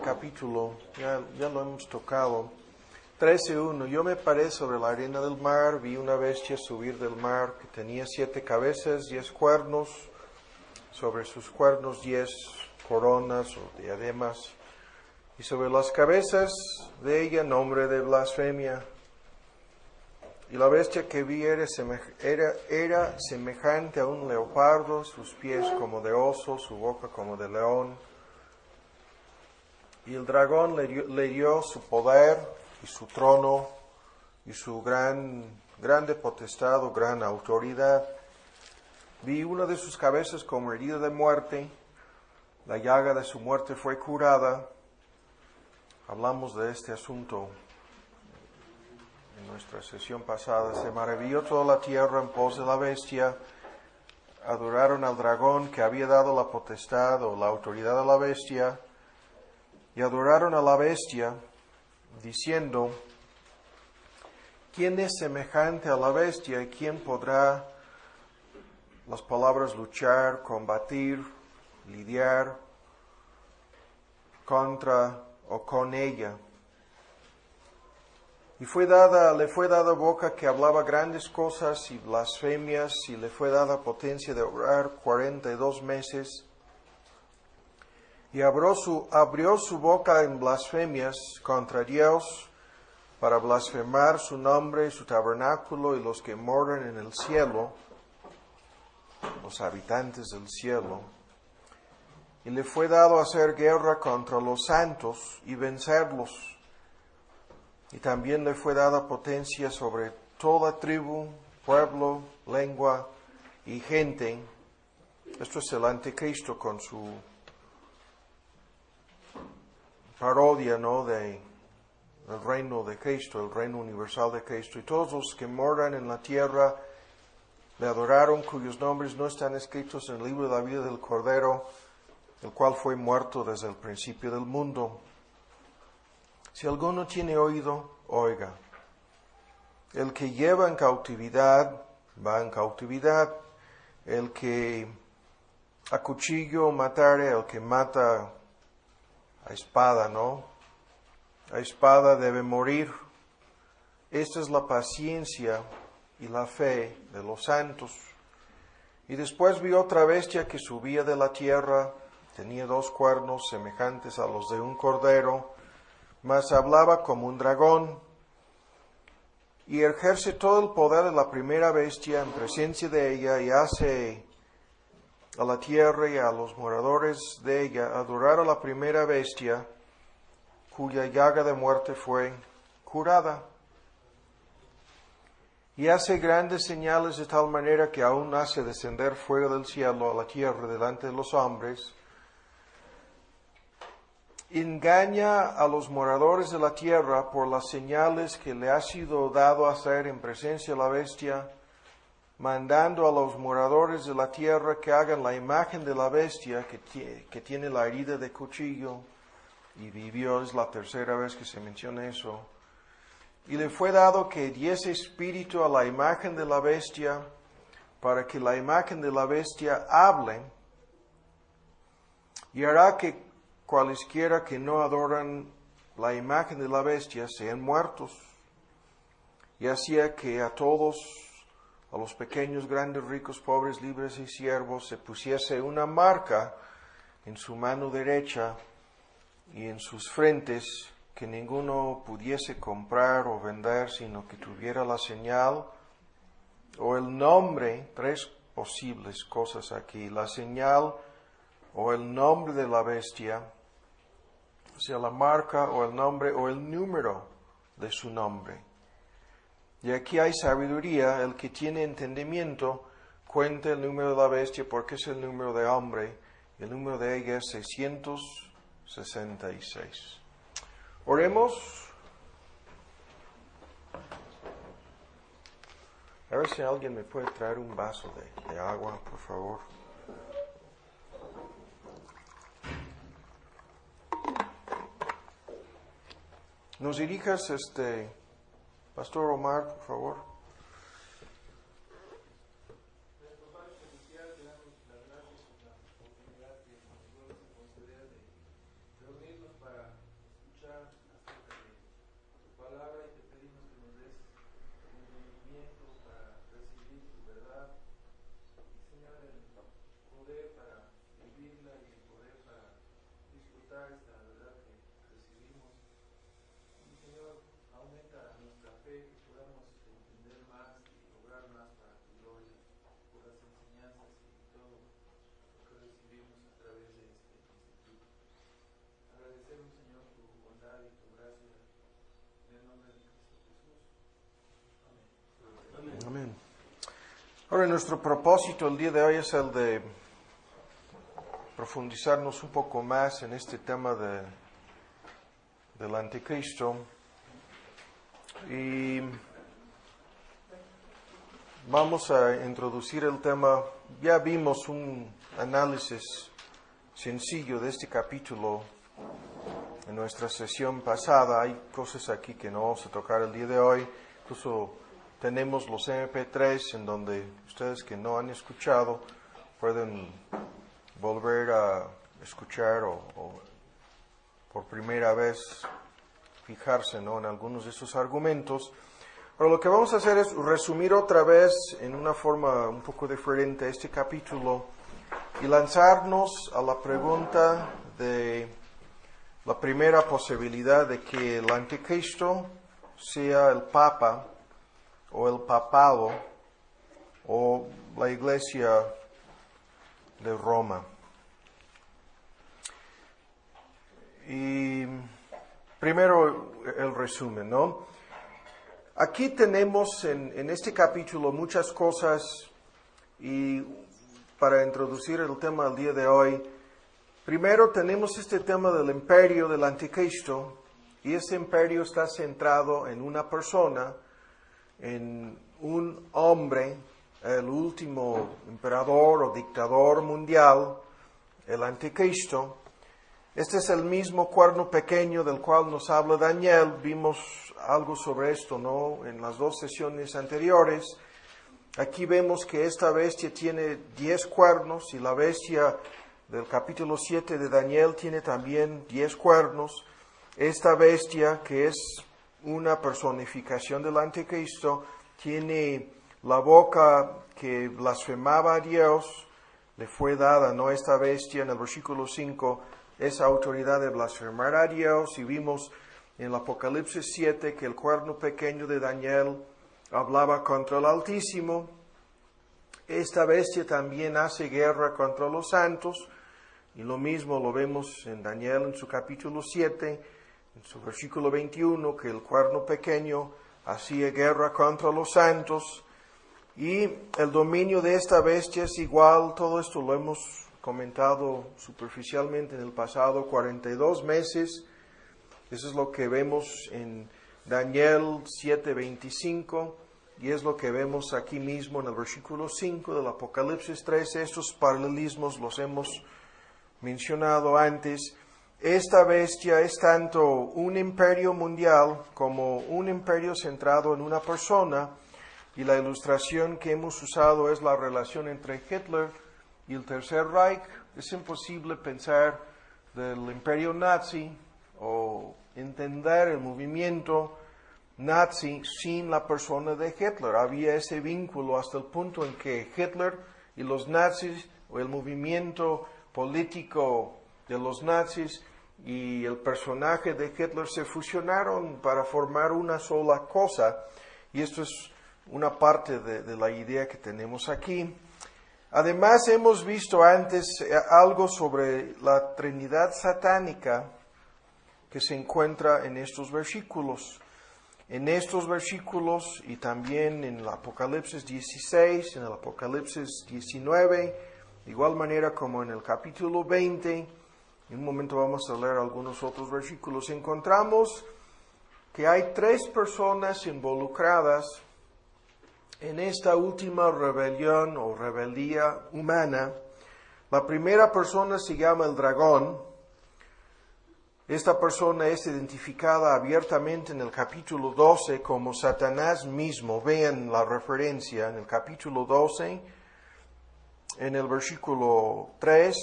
capítulo, ya lo hemos tocado. 13:1. Yo me paré sobre la arena del mar, vi una bestia subir del mar que tenía 7 cabezas, 10 cuernos, sobre sus cuernos 10 coronas o diademas, y sobre las cabezas de ella nombre de blasfemia. Y la bestia que vi era semejante a un leopardo, sus pies como de oso, su boca como de león. Y el dragón le dio su poder y su trono y su grande potestad o gran autoridad. Vi una de sus cabezas como herida de muerte, la llaga de su muerte fue curada. Hablamos de este asunto en nuestra sesión pasada. Se maravilló toda la tierra en pos de la bestia. Adoraron al dragón que había dado la potestad o la autoridad a la bestia. Y adoraron a la bestia, diciendo: ¿quién es semejante a la bestia y quién podrá, las palabras luchar, combatir, lidiar contra o con ella? Y le fue dada boca que hablaba grandes cosas y blasfemias, y le fue dada potencia de orar 42 meses. Y abrió su boca en blasfemias contra Dios, para blasfemar su nombre, su tabernáculo y los que moran en el cielo, los habitantes del cielo. Y le fue dado hacer guerra contra los santos y vencerlos. Y también le fue dada potencia sobre toda tribu, pueblo, lengua y gente. Esto es el anticristo con su parodia, ¿no?, del reino de Cristo, el reino universal de Cristo. Y todos los que moran en la tierra le adoraron, cuyos nombres no están escritos en el libro de la vida del Cordero, el cual fue muerto desde el principio del mundo. Si alguno tiene oído, oiga. El que lleva en cautividad, va en cautividad. El que a cuchillo matare, el que mata a espada, ¿no? A espada debe morir. Esta es la paciencia y la fe de los santos. Y después vi otra bestia que subía de la tierra, tenía 2 cuernos semejantes a los de un cordero, mas hablaba como un dragón, y ejerce todo el poder de la primera bestia en presencia de ella, y hace a la tierra y a los moradores de ella adorar a la primera bestia, cuya llaga de muerte fue curada. Y hace grandes señales de tal manera que aún hace descender fuego del cielo a la tierra delante de los hombres. Engaña a los moradores de la tierra por las señales que le ha sido dado hacer en presencia de la bestia, mandando a los moradores de la tierra que hagan la imagen de la bestia que tiene la herida de cuchillo y vivió. Es la tercera vez que se menciona eso. Y le fue dado que diese espíritu a la imagen de la bestia, para que la imagen de la bestia hable, y hará que cualesquiera que no adoran la imagen de la bestia sean muertos. Y hacía que a todos, a los pequeños, grandes, ricos, pobres, libres y siervos, se pusiese una marca en su mano derecha y en sus frentes, que ninguno pudiese comprar o vender, sino que tuviera la señal o el nombre. 3 posibles cosas aquí: la señal o el nombre de la bestia, o sea, la marca o el nombre o el número de su nombre. Y aquí hay sabiduría. El que tiene entendimiento cuenta el número de la bestia, porque es el número de hombre. El número de ella es 666. Oremos. A ver si alguien me puede traer un vaso de agua, por favor. Nos dirijas, Pastor Omar, por favor. Nuestro Padre Celestial, te damos las gracias por la oportunidad que nos concederas de reunirnos para aceptar esta verdad que recibimos. Y Señor, aumenta nuestra fe, que podamos entender más y lograr más para tu gloria, por las enseñanzas y todo lo que recibimos a través de este instituto. Agradecemos, Señor, tu bondad y tu gracia, en el nombre de Cristo Jesús. Amén. Amén. Ahora, nuestro propósito el día de hoy es el de profundizarnos un poco más en este tema del anticristo. Y vamos a introducir el tema. Ya vimos un análisis sencillo de este capítulo en nuestra sesión pasada. Hay cosas aquí que no vamos a tocar el día de hoy. Incluso tenemos los MP3 en donde ustedes que no han escuchado pueden volver a escuchar o por primera vez fijarse, ¿no?, en algunos de esos argumentos. Pero lo que vamos a hacer es resumir otra vez en una forma un poco diferente este capítulo y lanzarnos a la pregunta de la primera posibilidad de que el anticristo sea el Papa o el papado o la Iglesia de Roma. Y primero el resumen, ¿no? Aquí tenemos en este capítulo muchas cosas, y para introducir el tema del día de hoy, primero tenemos este tema del imperio del anticristo, y ese imperio está centrado en una persona, en un hombre, el último emperador o dictador mundial, el anticristo. Este es el mismo cuerno pequeño del cual nos habla Daniel. Vimos algo sobre esto, ¿no?, en las dos sesiones anteriores. Aquí vemos que esta bestia tiene 10 cuernos y la bestia del capítulo 7 de Daniel tiene también 10 cuernos. Esta bestia, que es una personificación del anticristo, tiene la boca que blasfemaba a Dios. Le fue dada, ¿no?, esta bestia en el versículo 5, esa autoridad de blasfemar a Dios. Y vimos en el Apocalipsis 7 que el cuerno pequeño de Daniel hablaba contra el Altísimo. Esta bestia también hace guerra contra los santos, y lo mismo lo vemos en Daniel en su capítulo 7, en su versículo 21, que el cuerno pequeño hacía guerra contra los santos. Y el dominio de esta bestia es igual. Todo esto lo hemos comentado superficialmente en el pasado, 42 meses. Eso es lo que vemos en Daniel 7:25, y es lo que vemos aquí mismo en el versículo 5 del Apocalipsis 13. Estos paralelismos los hemos mencionado antes. Esta bestia es tanto un imperio mundial como un imperio centrado en una persona, y la ilustración que hemos usado es la relación entre Hitler y el Tercer Reich. Es imposible pensar del imperio nazi o entender el movimiento nazi sin la persona de Hitler. Había ese vínculo hasta el punto en que Hitler y los nazis, o el movimiento político de los nazis y el personaje de Hitler, se fusionaron para formar una sola cosa. Y esto es una parte de la idea que tenemos aquí. Además, hemos visto antes algo sobre la Trinidad satánica que se encuentra en estos versículos. En estos versículos, y también en el Apocalipsis 16, en el Apocalipsis 19, de igual manera como en el capítulo 20, en un momento vamos a leer algunos otros versículos, encontramos que hay 3 personas involucradas en esta última rebelión o rebeldía humana. La primera persona se llama el dragón. Esta persona es identificada abiertamente en el capítulo 12 como Satanás mismo. Vean la referencia en el capítulo 12, en el versículo 3.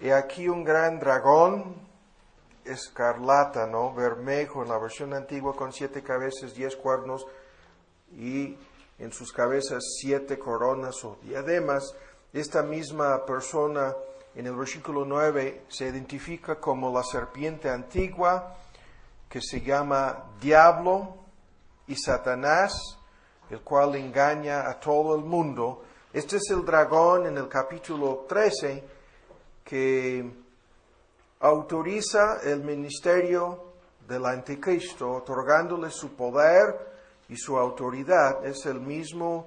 He aquí un gran dragón, escarlata, ¿no?, bermejo en la versión antigua, con 7 cabezas, 10 cuernos, y en sus cabezas 7 coronas o diademas. Esta misma persona en el versículo 9 se identifica como la serpiente antigua, que se llama Diablo y Satanás, el cual engaña a todo el mundo. Este es el dragón en el capítulo 13 que autoriza el ministerio del anticristo, otorgándole su poder y su autoridad. Es el mismo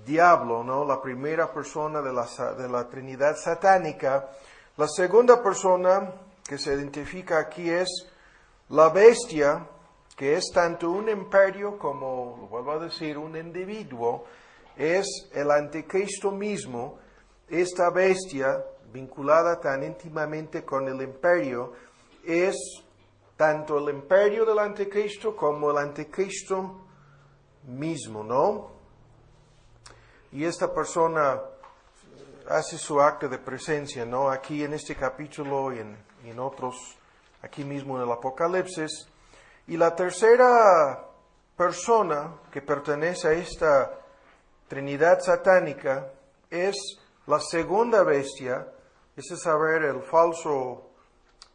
diablo, ¿no? La primera persona de la Trinidad satánica. La segunda persona que se identifica aquí es la bestia, que es tanto un imperio como, lo vuelvo a decir, un individuo. Es el anticristo mismo. Esta bestia, vinculada tan íntimamente con el imperio, es tanto el imperio del anticristo como el anticristo mismo, ¿no? Y esta persona hace su acto de presencia, ¿no? Aquí en este capítulo y en otros, aquí mismo en el Apocalipsis. Y la tercera persona que pertenece a esta Trinidad satánica es la segunda bestia, es saber, el falso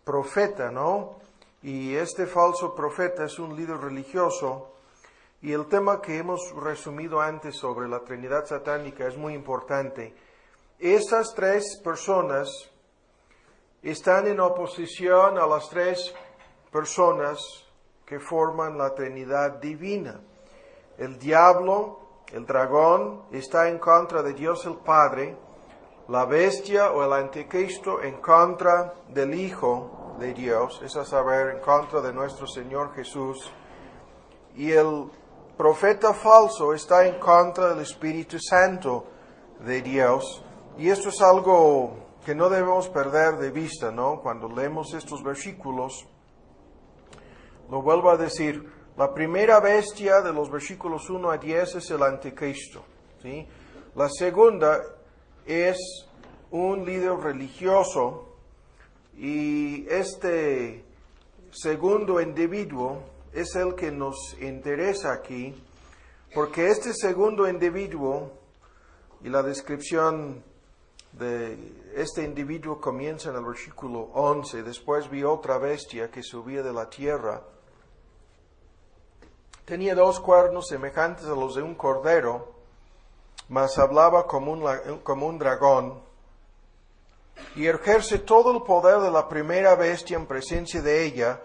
profeta, ¿no? Y este falso profeta es un líder religioso. Y el tema que hemos resumido antes sobre la Trinidad satánica es muy importante. Estas tres personas están en oposición a las tres personas que forman la Trinidad divina. El diablo, el dragón, está en contra de Dios el Padre. La bestia o el anticristo en contra del Hijo de Dios, es a saber, en contra de nuestro Señor Jesús. Y el profeta falso está en contra del Espíritu Santo de Dios. Y esto es algo que no debemos perder de vista, ¿no? Cuando leemos estos versículos, lo vuelvo a decir, la primera bestia de los versículos 1 a 10 es el anticristo, ¿sí? La segunda es un líder religioso, y este segundo individuo es el que nos interesa aquí, porque este segundo individuo, y la descripción de este individuo comienza en el versículo 11, después vi otra bestia que subía de la tierra. Tenía 2 cuernos semejantes a los de un cordero, mas hablaba como un dragón, y ejerce todo el poder de la primera bestia en presencia de ella,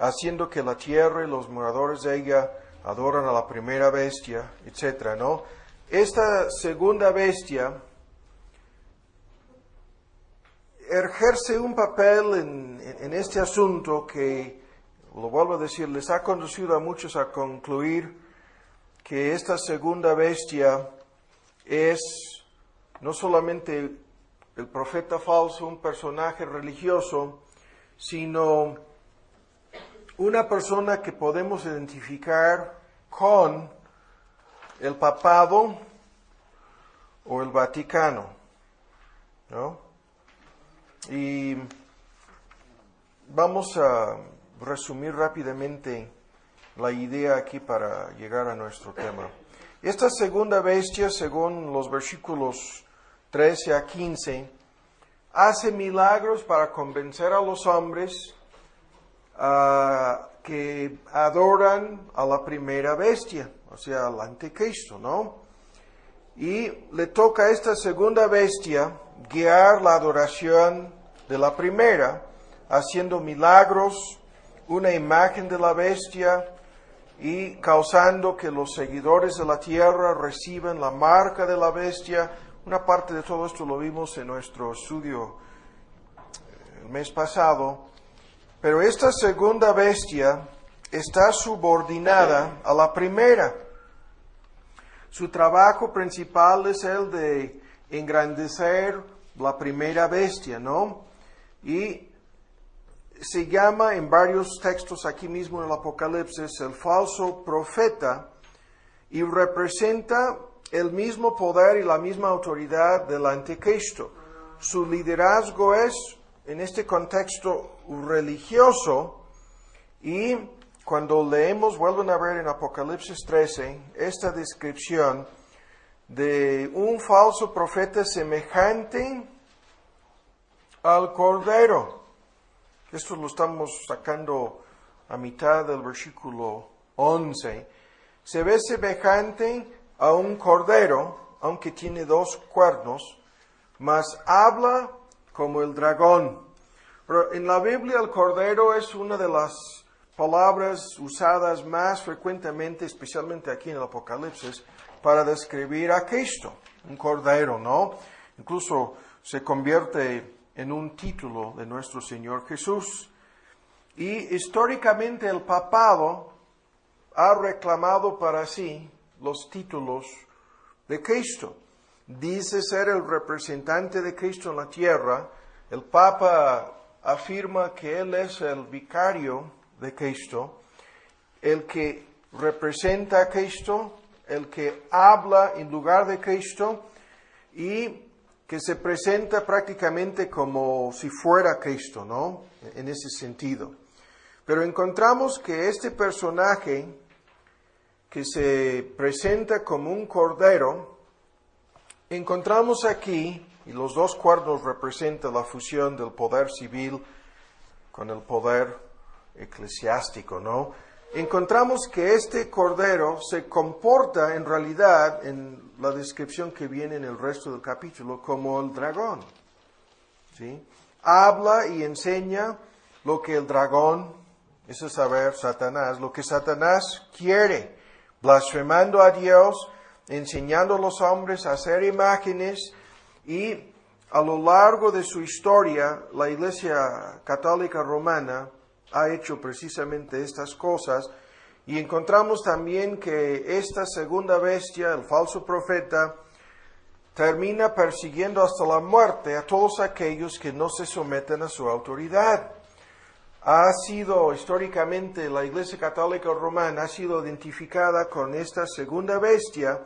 haciendo que la tierra y los moradores de ella adoran a la primera bestia, etc., ¿no? Esta segunda bestia ejerce un papel en este asunto que, lo vuelvo a decir, les ha conducido a muchos a concluir que esta segunda bestia es no solamente el profeta falso, un personaje religioso, sino una persona que podemos identificar con el papado o el Vaticano, ¿no? Y vamos a resumir rápidamente la idea aquí para llegar a nuestro tema. Esta segunda bestia, según los versículos 13 a 15, hace milagros para convencer a los hombres que adoran a la primera bestia, o sea, al anticristo, ¿no? Y le toca a esta segunda bestia guiar la adoración de la primera, haciendo milagros, una imagen de la bestia, y causando que los seguidores de la tierra reciban la marca de la bestia. Una parte de todo esto lo vimos en nuestro estudio el mes pasado. Pero esta segunda bestia está subordinada a la primera. Su trabajo principal es el de engrandecer la primera bestia, ¿no? Y se llama en varios textos aquí mismo en el Apocalipsis el falso profeta, y representa el mismo poder y la misma autoridad del anticristo. Su liderazgo es, en este contexto religioso, y cuando leemos, vuelven a ver en Apocalipsis 13, esta descripción de un falso profeta semejante al Cordero. Esto lo estamos sacando a mitad del versículo 11. Se ve semejante a un cordero, aunque tiene 2 cuernos, mas habla como el dragón. Pero en la Biblia el cordero es una de las palabras usadas más frecuentemente, especialmente aquí en el Apocalipsis, para describir a Cristo. Un cordero, ¿no? Incluso se convierte en un título de nuestro Señor Jesús. Y históricamente el papado ha reclamado para sí los títulos de Cristo. Dice ser el representante de Cristo en la tierra. El Papa afirma que Él es el vicario de Cristo, el que representa a Cristo, el que habla en lugar de Cristo y que se presenta prácticamente como si fuera Cristo, ¿no? En ese sentido. Pero encontramos que este personaje que se presenta como un cordero, encontramos aquí, y los 2 cuernos representan la fusión del poder civil con el poder eclesiástico, ¿no? Encontramos que este cordero se comporta en realidad, en la descripción que viene en el resto del capítulo, como el dragón, ¿sí? Habla y enseña lo que el dragón, eso es saber Satanás, lo que Satanás quiere, blasfemando a Dios, enseñando a los hombres a hacer imágenes, y a lo largo de su historia, la Iglesia Católica Romana ha hecho precisamente estas cosas, y encontramos también que esta segunda bestia, el falso profeta, termina persiguiendo hasta la muerte a todos aquellos que no se someten a su autoridad. Ha sido históricamente, la Iglesia Católica Romana ha sido identificada con esta segunda bestia,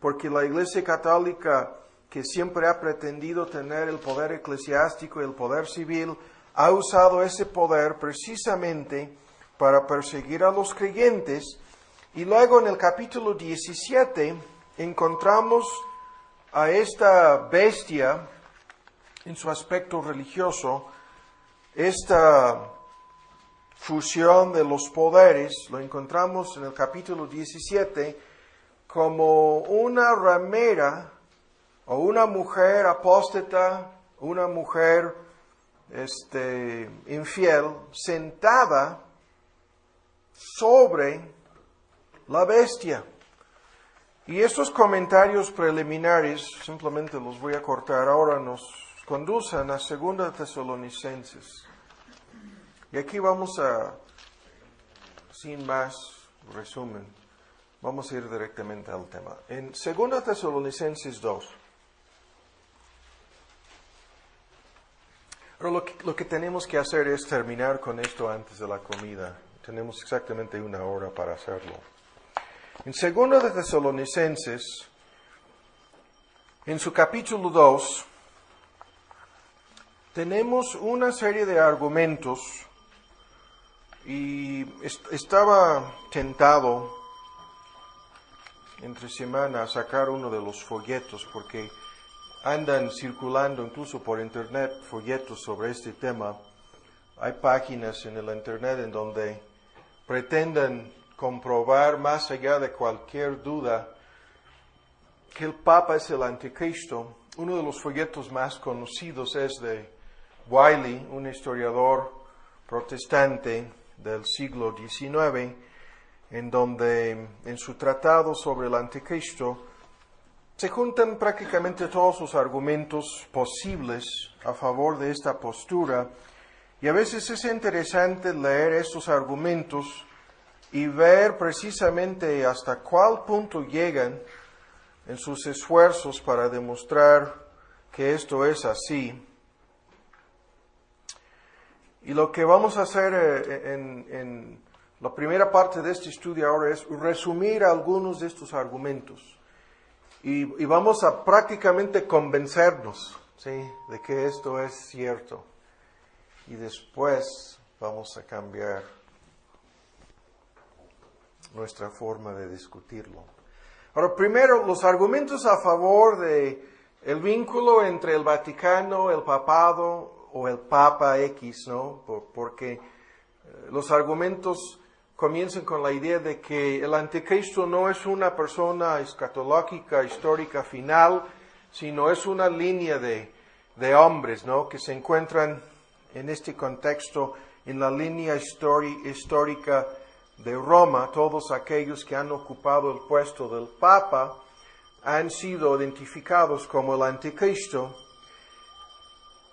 porque la Iglesia Católica, que siempre ha pretendido tener el poder eclesiástico y el poder civil, ha usado ese poder precisamente para perseguir a los creyentes. Y luego en el capítulo 17 encontramos a esta bestia en su aspecto religioso, esta fusión de los poderes, lo encontramos en el capítulo 17 como una ramera o una mujer apóstata, una mujer infiel, sentada sobre la bestia. Y estos comentarios preliminares, simplemente los voy a cortar ahora, nos conducen a 2 Tesalonicenses. Y aquí vamos a, sin más resumen, vamos a ir directamente al tema. En 2 Tesalonicenses 2, pero lo que tenemos que hacer es terminar con esto antes de la comida. Tenemos exactamente 1 hora para hacerlo. En 2 Tesalonicenses, en su capítulo 2, tenemos una serie de argumentos, y estaba tentado entre semana a sacar uno de los folletos, porque andan circulando incluso por internet folletos sobre este tema. Hay páginas en el internet en donde pretenden comprobar más allá de cualquier duda que el Papa es el anticristo. Uno de los folletos más conocidos es de Wiley, un historiador protestante del siglo XIX, en donde en su tratado sobre el anticristo se juntan prácticamente todos los argumentos posibles a favor de esta postura, y a veces es interesante leer estos argumentos y ver precisamente hasta cuál punto llegan en sus esfuerzos para demostrar que esto es así. Y lo que vamos a hacer en la primera parte de este estudio ahora es resumir algunos de estos argumentos. Y vamos a prácticamente convencernos, ¿sí?, de que esto es cierto. Y después vamos a cambiar nuestra forma de discutirlo. Ahora, primero, los argumentos a favor de el vínculo entre el Vaticano, el papado, o el Papa X, ¿no? Porque los argumentos comienzan con la idea de que el anticristo no es una persona escatológica, histórica, final, sino es una línea de hombres, ¿no? Que se encuentran en este contexto en la línea histórica de Roma. Todos aquellos que han ocupado el puesto del Papa han sido identificados como el anticristo.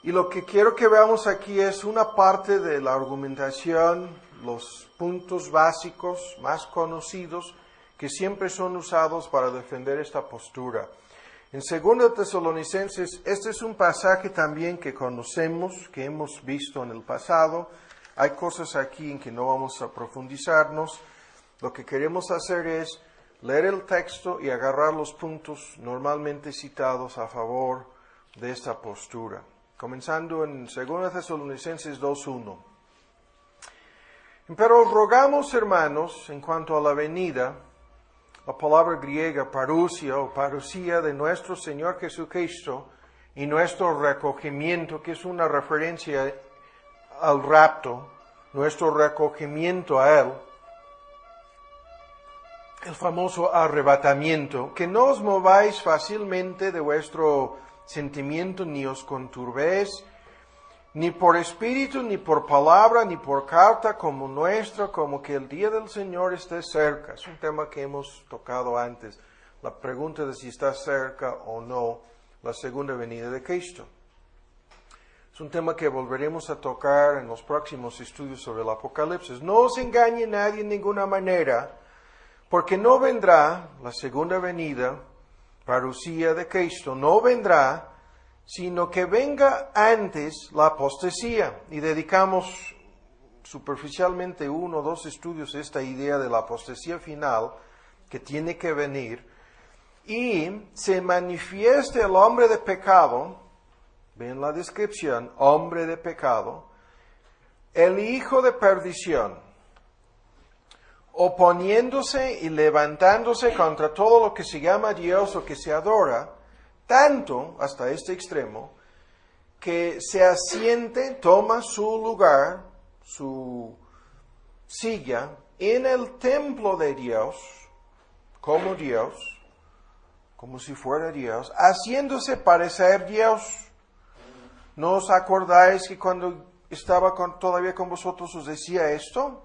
Y lo que quiero que veamos aquí es una parte de la argumentación, los puntos básicos más conocidos que siempre son usados para defender esta postura. En 2 Tesalonicenses, este es un pasaje también que conocemos, que hemos visto en el pasado. Hay cosas aquí en que no vamos a profundizarnos. Lo que queremos hacer es leer el texto y agarrar los puntos normalmente citados a favor de esta postura. Comenzando en 2 Tesalonicenses 2:1. Pero os rogamos, hermanos, en cuanto a la venida, la palabra griega parousia o parousia de nuestro Señor Jesucristo y nuestro recogimiento, que es una referencia al rapto, nuestro recogimiento a Él, el famoso arrebatamiento, que no os mováis fácilmente de vuestro sentimiento, ni os conturbéis, ni por espíritu, ni por palabra, ni por carta como nuestra, como que el día del Señor esté cerca. Es un tema que hemos tocado antes, la pregunta de si está cerca o no la segunda venida de Cristo. Es un tema que volveremos a tocar en los próximos estudios sobre el Apocalipsis. No os engañe nadie en ninguna manera, porque no vendrá la segunda venida, parousia de Cristo, no vendrá, sino que venga antes la apostasía. Y dedicamos superficialmente 1 o 2 estudios a esta idea de la apostasía final, que tiene que venir, y se manifieste el hombre de pecado. Ven la descripción, hombre de pecado, el hijo de perdición, oponiéndose y levantándose contra todo lo que se llama Dios o que se adora, tanto hasta este extremo, que se asiente, toma su lugar, su silla, en el templo de Dios, como si fuera Dios, haciéndose parecer Dios. ¿No os acordáis que cuando estaba todavía con vosotros os decía esto?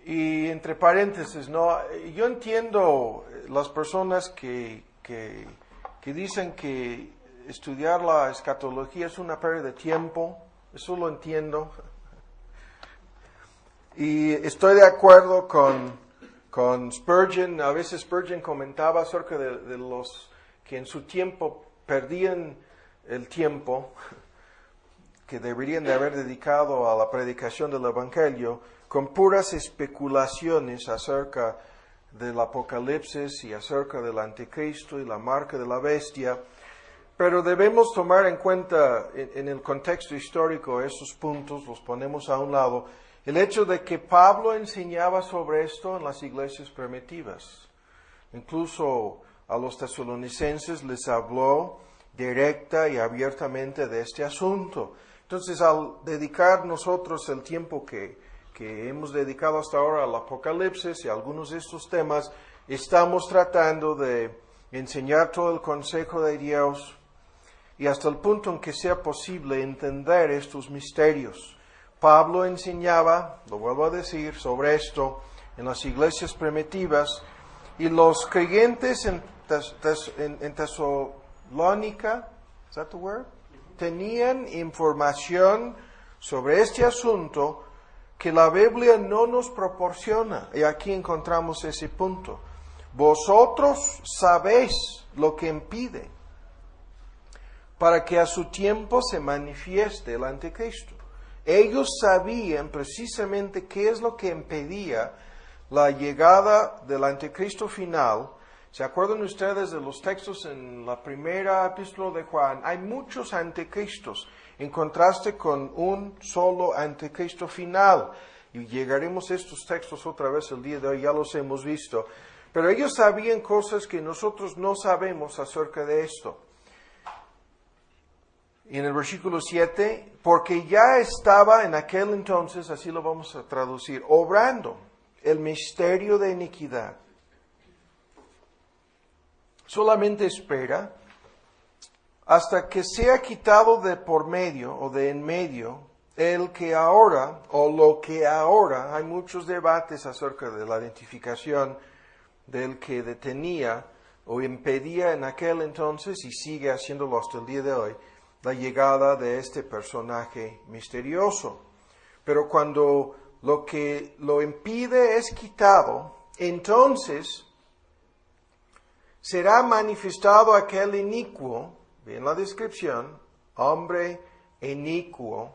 Y entre paréntesis, ¿no? Yo entiendo las personas que dicen que estudiar la escatología es una pérdida de tiempo. Eso lo entiendo. Y estoy de acuerdo con Spurgeon. A veces Spurgeon comentaba acerca de los que en su tiempo perdían el tiempo que deberían de haber dedicado a la predicación del Evangelio con puras especulaciones acerca del Apocalipsis y acerca del Anticristo y la marca de la bestia. Pero debemos tomar en cuenta en el contexto histórico esos puntos, los ponemos a un lado, el hecho de que Pablo enseñaba sobre esto en las iglesias primitivas. Incluso a los tesalonicenses les habló directa y abiertamente de este asunto. Entonces, al dedicar nosotros el tiempo que hemos dedicado hasta ahora al Apocalipsis y a algunos de estos temas, estamos tratando de enseñar todo el consejo de Dios y hasta el punto en que sea posible entender estos misterios. Pablo enseñaba, lo vuelvo a decir, sobre esto en las iglesias primitivas, y los creyentes en Tesalónica, ¿is that the word? Tenían información sobre este asunto que la Biblia no nos proporciona. Y aquí encontramos ese punto. Vosotros sabéis lo que impide para que a su tiempo se manifieste el anticristo. Ellos sabían precisamente qué es lo que impedía la llegada del anticristo final. ¿Se acuerdan ustedes de los textos en la primera epístola de Juan? Hay muchos anticristos en contraste con un solo anticristo final. Y llegaremos a estos textos otra vez el día de hoy, ya los hemos visto. Pero ellos sabían cosas que nosotros no sabemos acerca de esto. Y en el versículo 7, porque ya estaba en aquel entonces, así lo vamos a traducir, obrando el misterio de iniquidad. Solamente espera hasta que sea quitado de por medio o de en medio el que ahora o lo que ahora, hay muchos debates acerca de la identificación del que detenía o impedía en aquel entonces y sigue haciéndolo hasta el día de hoy, la llegada de este personaje misterioso. Pero cuando lo que lo impide es quitado, entonces será manifestado aquel inicuo, bien la descripción, hombre inicuo,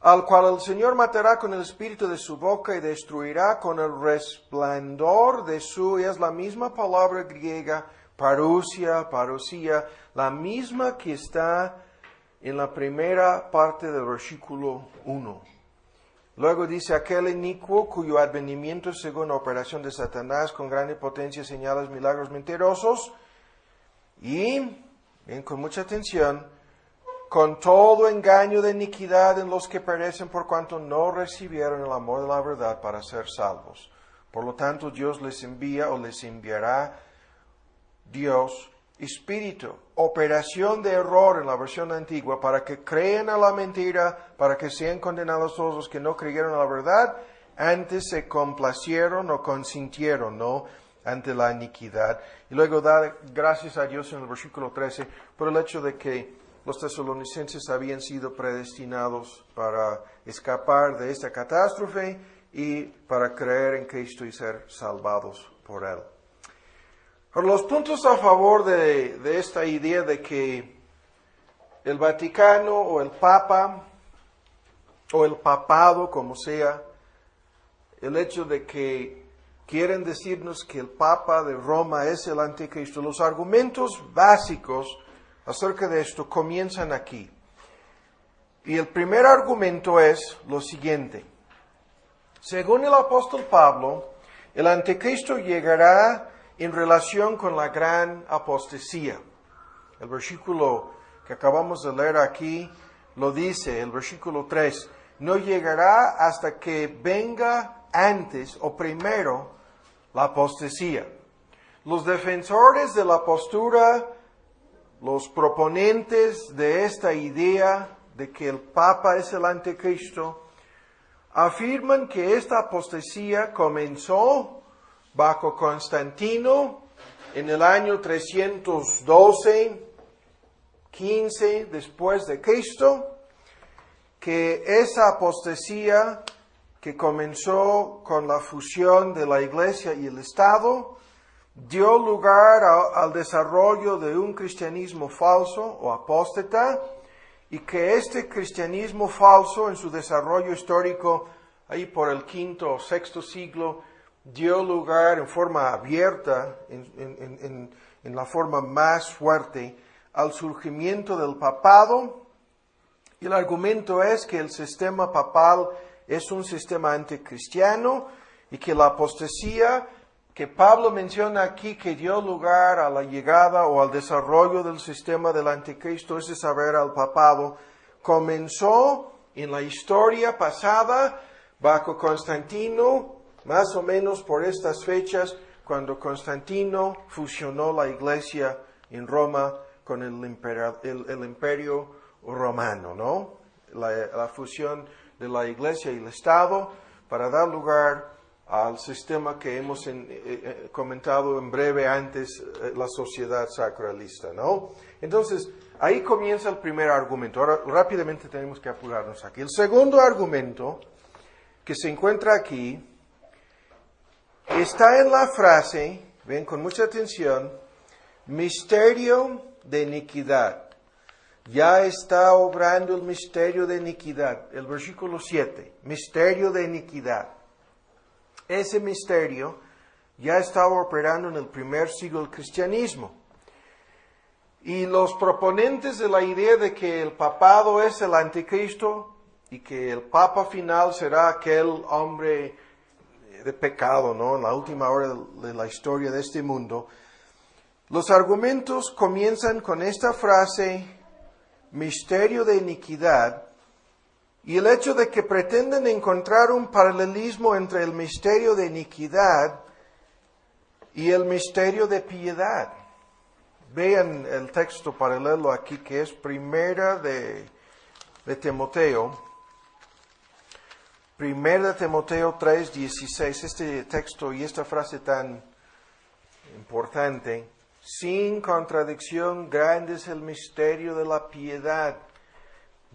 al cual el Señor matará con el espíritu de su boca y destruirá con el resplandor de su, y es la misma palabra griega, parousia, la misma que está en la primera parte del versículo 1. Luego dice, aquel inicuo cuyo advenimiento es según la operación de Satanás con grande potencia, señales, milagros mentirosos, y, bien, con mucha atención, con todo engaño de iniquidad en los que perecen por cuanto no recibieron el amor de la verdad para ser salvos. Por lo tanto, Dios les envía o les enviará Dios Espíritu, operación de error en la versión antigua, para que crean a la mentira, para que sean condenados todos los que no creyeron a la verdad, antes se complacieron o consintieron, ¿no?, ante la iniquidad. Y luego da gracias a Dios en el versículo 13 por el hecho de que los tesalonicenses habían sido predestinados para escapar de esta catástrofe y para creer en Cristo y ser salvados por Él. Por los puntos a favor de esta idea de que el Vaticano o el Papa o el papado, como sea, el hecho de que quieren decirnos que el Papa de Roma es el anticristo, los argumentos básicos acerca de esto comienzan aquí. Y el primer argumento es lo siguiente. Según el apóstol Pablo, el anticristo llegará en relación con la gran apostasía. El versículo que acabamos de leer aquí lo dice, el versículo 3, no llegará hasta que venga antes o primero la apostasía. Los defensores de la postura, los proponentes de esta idea de que el Papa es el anticristo, afirman que esta apostasía comenzó bajo Constantino en el año 312, 15 después de Cristo, que esa apostasía que comenzó con la fusión de la Iglesia y el Estado dio lugar al desarrollo de un cristianismo falso o apóstata, y que este cristianismo falso en su desarrollo histórico, ahí por el V o VI siglo, dio lugar en forma abierta, en la forma más fuerte, al surgimiento del papado. Y el argumento es que el sistema papal es un sistema anticristiano y que la apostasía que Pablo menciona aquí, que dio lugar a la llegada o al desarrollo del sistema del anticristo, es de saber, al papado, comenzó en la historia pasada bajo Constantino, más o menos por estas fechas, cuando Constantino fusionó la iglesia en Roma con el imperio romano, ¿no? La fusión de la iglesia y el Estado para dar lugar al sistema que hemos comentado en breve antes, la sociedad sacralista, ¿no? Entonces, ahí comienza el primer argumento. Ahora, rápidamente tenemos que apurarnos aquí. El segundo argumento que se encuentra aquí está en la frase, ven con mucha atención, misterio de iniquidad. Ya está obrando el misterio de iniquidad. El versículo 7, misterio de iniquidad. Ese misterio ya estaba operando en el primer siglo del cristianismo. Y los proponentes de la idea de que el papado es el anticristo y que el papa final será aquel hombre de pecado, ¿no?, en la última hora de la historia de este mundo, los argumentos comienzan con esta frase, misterio de iniquidad, y el hecho de que pretenden encontrar un paralelismo entre el misterio de iniquidad y el misterio de piedad. Vean el texto paralelo aquí, que es primera de Timoteo. Primera de Timoteo 3:16. Este texto y esta frase tan importante. Sin contradicción, grande es el misterio de la piedad.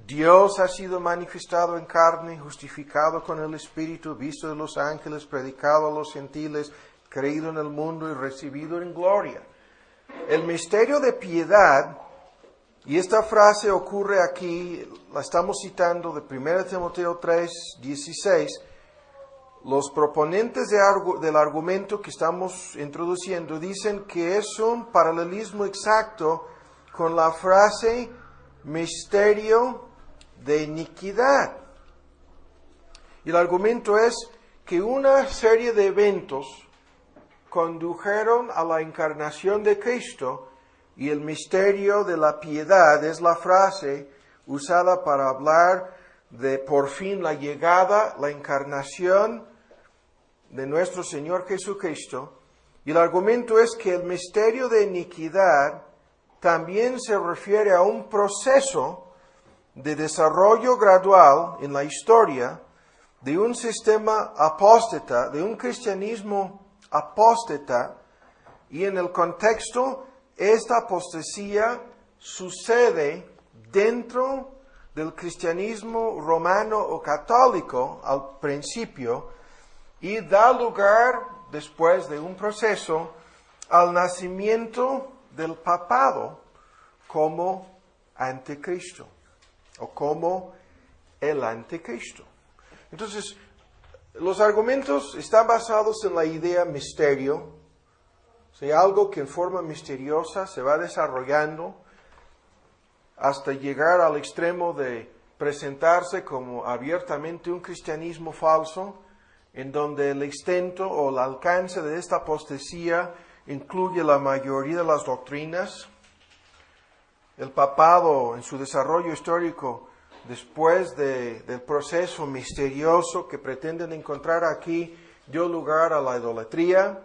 Dios ha sido manifestado en carne, justificado con el Espíritu, visto de los ángeles, predicado a los gentiles, creído en el mundo y recibido en gloria. El misterio de piedad, y esta frase ocurre aquí, la estamos citando de 1 Timoteo 3:16, los proponentes del argumento que estamos introduciendo dicen que es un paralelismo exacto con la frase misterio de iniquidad. Y el argumento es que una serie de eventos condujeron a la encarnación de Cristo, y el misterio de la piedad es la frase usada para hablar de por fin la llegada, la encarnación de nuestro Señor Jesucristo. Y el argumento es que el misterio de iniquidad también se refiere a un proceso de desarrollo gradual en la historia de un sistema apóstata, de un cristianismo apóstata, y en el contexto, esta apostasía sucede dentro del cristianismo romano o católico al principio y da lugar, después de un proceso, al nacimiento del papado como anticristo o como el anticristo. Entonces, los argumentos están basados en la idea misterio, o sea, algo que en forma misteriosa se va desarrollando hasta llegar al extremo de presentarse como abiertamente un cristianismo falso, en donde el extento o el alcance de esta apostasía incluye la mayoría de las doctrinas. El papado en su desarrollo histórico, después del proceso misterioso que pretenden encontrar aquí, dio lugar a la idolatría,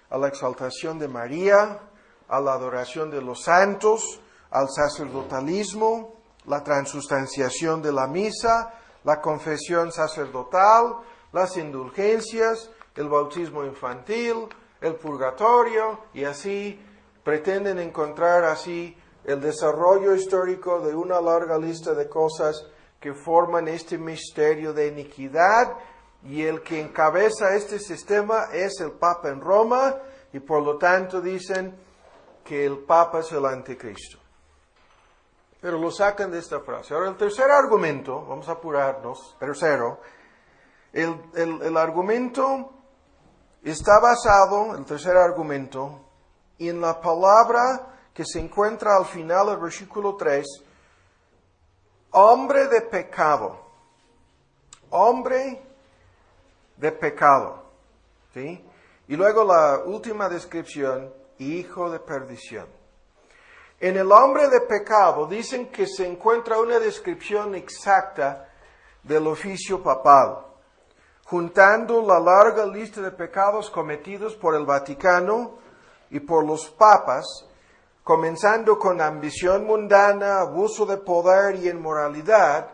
a la exaltación de María, a la adoración de los santos, al sacerdotalismo, la transustanciación de la misa, la confesión sacerdotal, las indulgencias, el bautismo infantil, el purgatorio, y así pretenden encontrar así el desarrollo histórico de una larga lista de cosas que forman este misterio de iniquidad, y el que encabeza este sistema es el Papa en Roma, y por lo tanto dicen que el Papa es el anticristo. Pero lo sacan de esta frase. Ahora el tercer argumento, vamos a apurarnos, tercero, el argumento está basado, el tercer argumento, en la palabra que se encuentra al final del versículo 3, hombre de pecado. Hombre de pecado. ¿Sí? Y luego la última descripción, hijo de perdición. En el hombre de pecado dicen que se encuentra una descripción exacta del oficio papal, juntando la larga lista de pecados cometidos por el Vaticano y por los papas, comenzando con ambición mundana, abuso de poder y inmoralidad,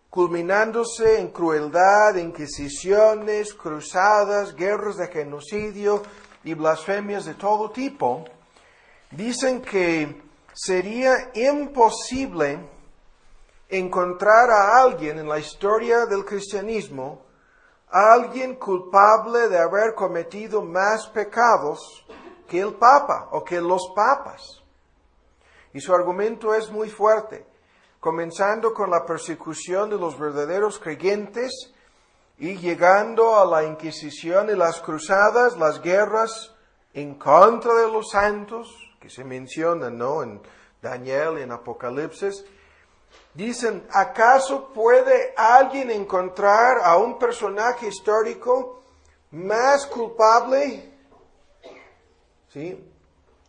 culminándose en crueldad, inquisiciones, cruzadas, guerras de genocidio y blasfemias de todo tipo. Dicen que sería imposible encontrar a alguien en la historia del cristianismo, alguien culpable de haber cometido más pecados que el Papa o que los papas. Y su argumento es muy fuerte, comenzando con la persecución de los verdaderos creyentes y llegando a la Inquisición y las cruzadas, las guerras en contra de los santos, que se mencionan, ¿no?, en Daniel y en Apocalipsis. Dicen, ¿acaso puede alguien encontrar a un personaje histórico más culpable, ¿sí?,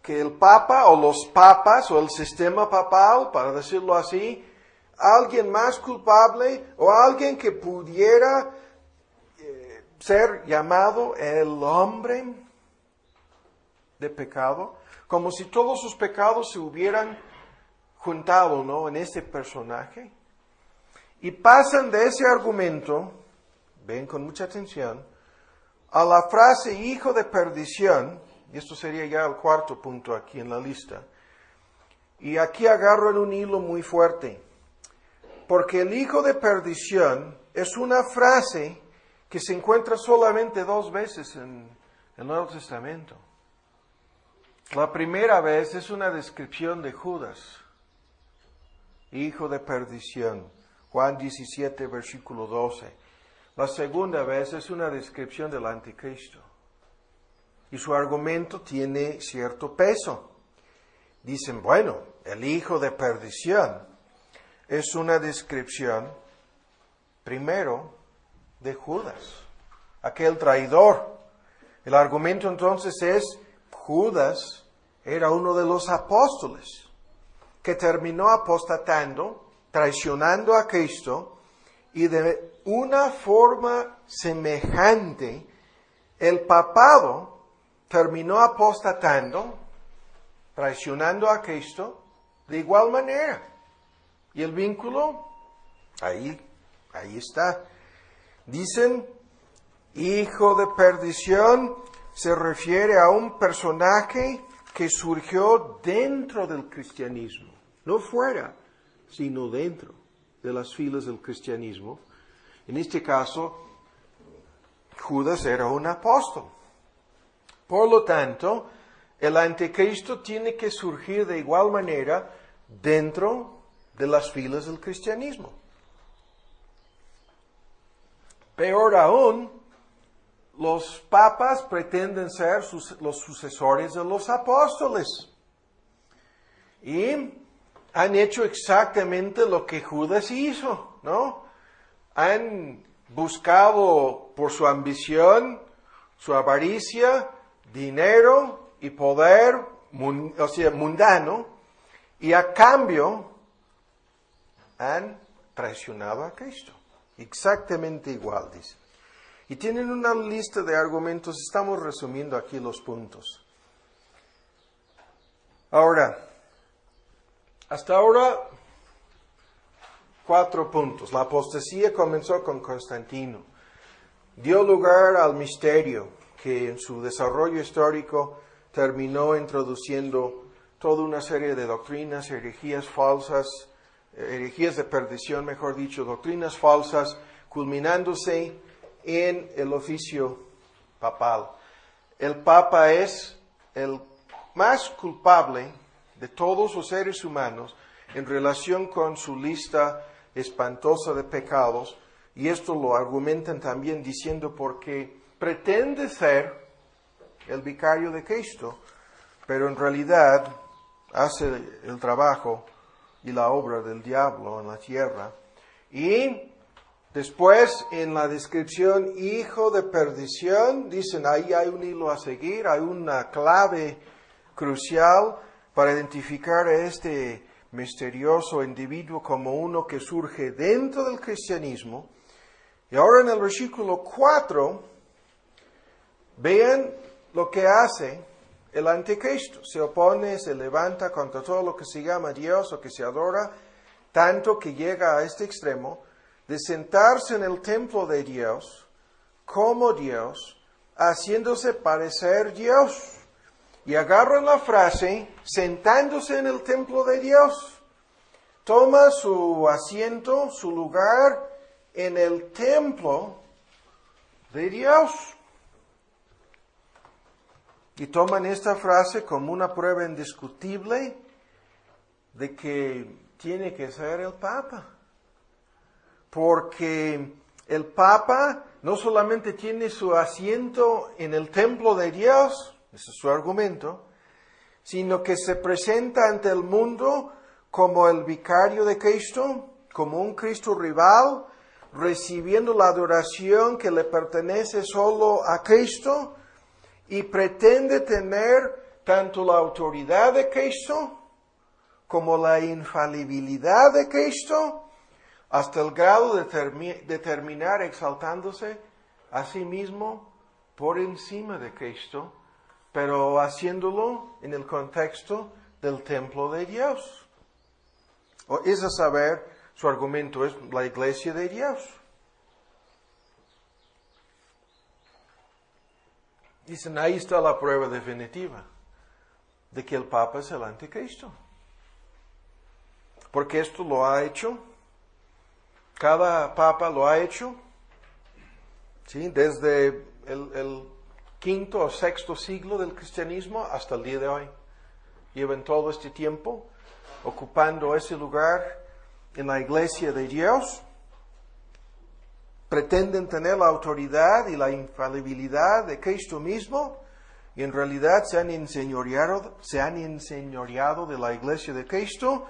que el Papa o los papas o el sistema papal, para decirlo así, alguien más culpable o alguien que pudiera ser llamado el hombre de pecado, como si todos sus pecados se hubieran juntado, ¿no?, en este personaje. Y pasan de ese argumento, ven con mucha atención, a la frase hijo de perdición, y esto sería ya el cuarto punto aquí en la lista. Y aquí agarran un hilo muy fuerte, porque el hijo de perdición es una frase que se encuentra solamente 2 veces en el Nuevo Testamento. La primera vez es una descripción de Judas, hijo de perdición, Juan 17, versículo 12. La segunda vez es una descripción del anticristo. Y su argumento tiene cierto peso. Dicen, bueno, el hijo de perdición es una descripción, primero, de Judas, aquel traidor. El argumento entonces es, Judas era uno de los apóstoles que terminó apostatando, traicionando a Cristo, y de una forma semejante, el papado terminó apostatando, traicionando a Cristo, de igual manera. Y el vínculo, ahí está. Dicen, hijo de perdición se refiere a un personaje que surgió dentro del cristianismo, no fuera, sino dentro de las filas del cristianismo. En este caso, Judas era un apóstol. Por lo tanto, el anticristo tiene que surgir de igual manera dentro de las filas del cristianismo. Peor aún, los papas pretenden ser los sucesores de los apóstoles. Y han hecho exactamente lo que Judas hizo, ¿no? Han buscado por su ambición, su avaricia, dinero y poder, mundano, y a cambio han traicionado a Cristo. Exactamente igual, dice. Y tienen una lista de argumentos, estamos resumiendo aquí los puntos. Ahora, hasta ahora, 4 puntos. La apostasía comenzó con Constantino. Dio lugar al misterio, que en su desarrollo histórico terminó introduciendo toda una serie de doctrinas, herejías falsas, herejías de perdición, mejor dicho, doctrinas falsas, culminándose en el oficio papal. El Papa es el más culpable de todos los seres humanos en relación con su lista espantosa de pecados, y esto lo argumentan también diciendo porque pretende ser el vicario de Cristo, pero en realidad hace el trabajo y la obra del diablo en la tierra. Y después, en la descripción, hijo de perdición, dicen, ahí hay un hilo a seguir, hay una clave crucial para identificar a este misterioso individuo como uno que surge dentro del cristianismo. Y ahora en el versículo 4, vean lo que hace el anticristo. Se opone, se levanta contra todo lo que se llama Dios o que se adora, tanto que llega a este extremo de sentarse en el templo de Dios como Dios, haciéndose parecer Dios. Y agarran la frase, sentándose en el templo de Dios. Toma su asiento, su lugar en el templo de Dios. Y toman esta frase como una prueba indiscutible de que tiene que ser el Papa. Porque el Papa no solamente tiene su asiento en el templo de Dios, ese es su argumento, sino que se presenta ante el mundo como el vicario de Cristo, como un Cristo rival, recibiendo la adoración que le pertenece solo a Cristo, y pretende tener tanto la autoridad de Cristo como la infalibilidad de Cristo, hasta el grado de terminar exaltándose a sí mismo por encima de Cristo, pero haciéndolo en el contexto del templo de Dios. Es a saber, su argumento es la iglesia de Dios. Dicen, ahí está la prueba definitiva de que el Papa es el anticristo. Porque esto lo ha hecho, cada Papa lo ha hecho, ¿sí? Desde el quinto o sexto siglo del cristianismo hasta el día de hoy. Llevan todo este tiempo ocupando ese lugar en la iglesia de Dios. Pretenden tener la autoridad y la infalibilidad de Cristo mismo, y en realidad se han enseñoreado de la iglesia de Cristo,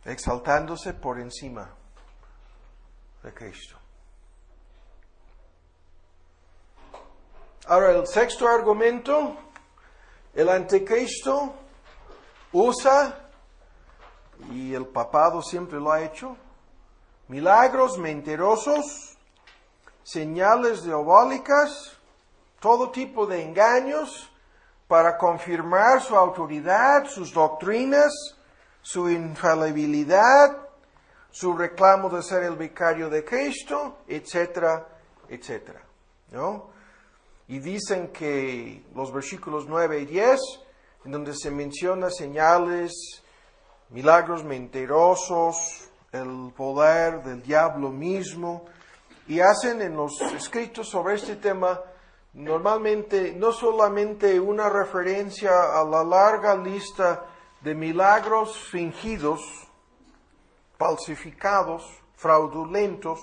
exaltándose por encima de Cristo. Ahora, el sexto argumento, el anticristo usa, y el papado siempre lo ha hecho, milagros mentirosos, señales diabólicas, todo tipo de engaños para confirmar su autoridad, sus doctrinas, su infalibilidad, su reclamo de ser el vicario de Cristo, etcétera, etcétera, ¿no? Y dicen que los versículos 9 y 10, en donde se menciona señales, milagros mentirosos, el poder del diablo mismo, y hacen en los escritos sobre este tema normalmente no solamente una referencia a la larga lista de milagros fingidos, falsificados, fraudulentos,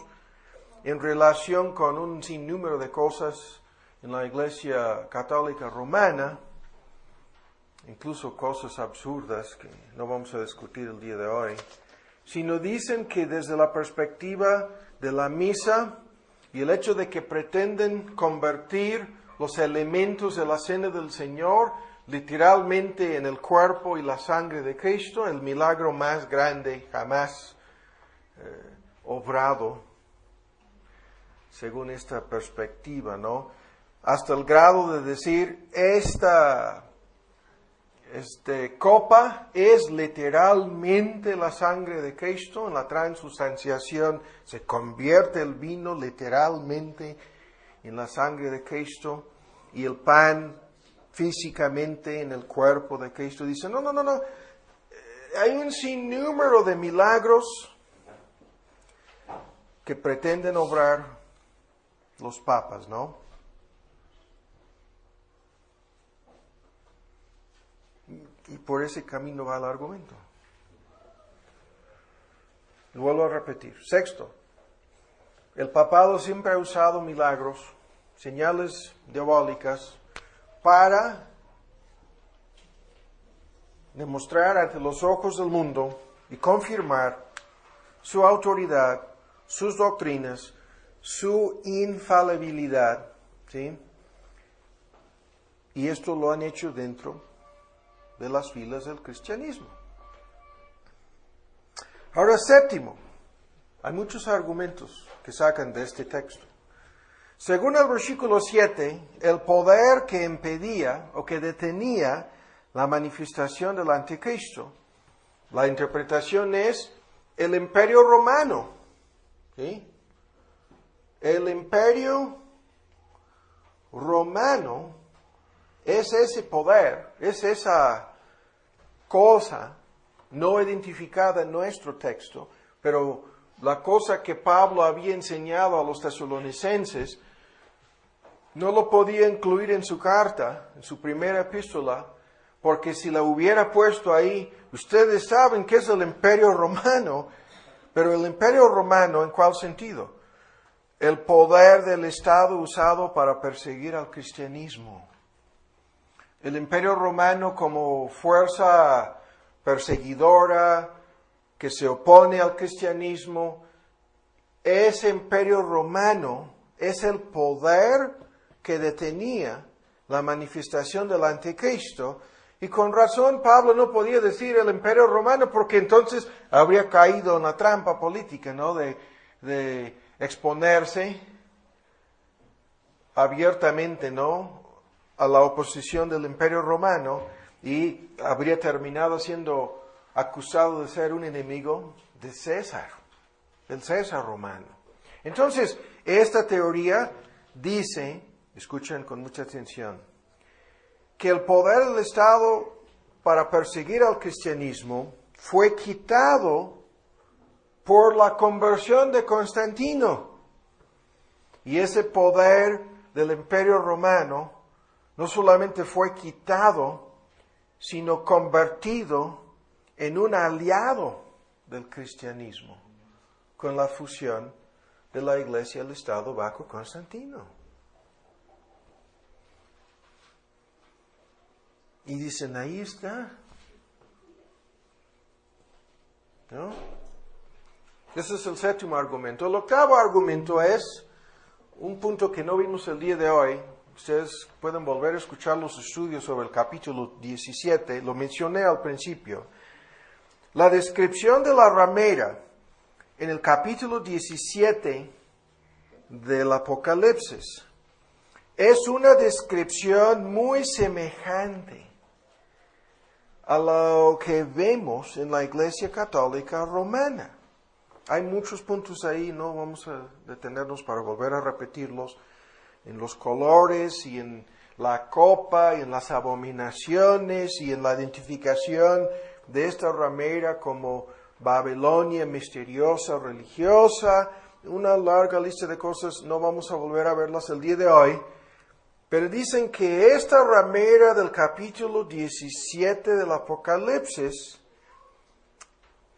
en relación con un sinnúmero de cosas en la Iglesia Católica Romana, incluso cosas absurdas que no vamos a discutir el día de hoy, sino dicen que desde la perspectiva de la misa y el hecho de que pretenden convertir los elementos de la cena del Señor literalmente en el cuerpo y la sangre de Cristo, el milagro más grande jamás obrado, según esta perspectiva, ¿no? Hasta el grado de decir, esta copa es literalmente la sangre de Cristo. En la transustanciación se convierte el vino literalmente en la sangre de Cristo y el pan físicamente en el cuerpo de Cristo. Dice, no. Hay un sinnúmero de milagros que pretenden obrar los papas, ¿no? Y por ese camino va el argumento. Lo vuelvo a repetir. Sexto, el papado siempre ha usado milagros, señales diabólicas, para demostrar ante los ojos del mundo y confirmar su autoridad, sus doctrinas, su infalibilidad, ¿sí? Y esto lo han hecho dentro de las filas del cristianismo. Ahora, séptimo, hay muchos argumentos que sacan de este texto. Según el versículo 7, el poder que impedía o que detenía la manifestación del anticristo, la interpretación es el imperio romano, ¿sí? El imperio romano es ese poder, es esa cosa no identificada en nuestro texto, pero la cosa que Pablo había enseñado a los tesalonicenses, no lo podía incluir en su carta, en su primera epístola, porque si la hubiera puesto ahí, ustedes saben que es el imperio romano, pero el imperio romano, ¿en cuál sentido? El poder del Estado usado para perseguir al cristianismo. El imperio romano como fuerza perseguidora que se opone al cristianismo, ese imperio romano es el poder que detenía la manifestación del anticristo, Y con razón Pablo no podía decir el Imperio Romano porque entonces habría caído en la trampa política, ¿no? De exponerse abiertamente, ¿no? A la oposición del Imperio Romano y habría terminado siendo acusado de ser un enemigo de César, del César romano. Entonces, esta teoría dice, escuchen con mucha atención, que el poder del Estado para perseguir al cristianismo fue quitado por la conversión de Constantino. Y ese poder del Imperio Romano no solamente fue quitado, sino convertido en un aliado del cristianismo con la fusión de la Iglesia y el Estado bajo Constantino. Y dicen, ahí está. ¿No? Ese es el séptimo argumento. El octavo argumento es un punto que no vimos el día de hoy. Ustedes pueden volver a escuchar los estudios sobre el capítulo 17. Lo mencioné al principio. La descripción de la ramera en el capítulo 17 del Apocalipsis es una descripción muy semejante a lo que vemos en la Iglesia Católica Romana. Hay muchos puntos ahí, no vamos a detenernos para volver a repetirlos, en los colores y en la copa y en las abominaciones y en la identificación de esta ramera como Babilonia misteriosa, religiosa, una larga lista de cosas, no vamos a volver a verlas el día de hoy. Pero dicen que esta ramera del capítulo 17 del Apocalipsis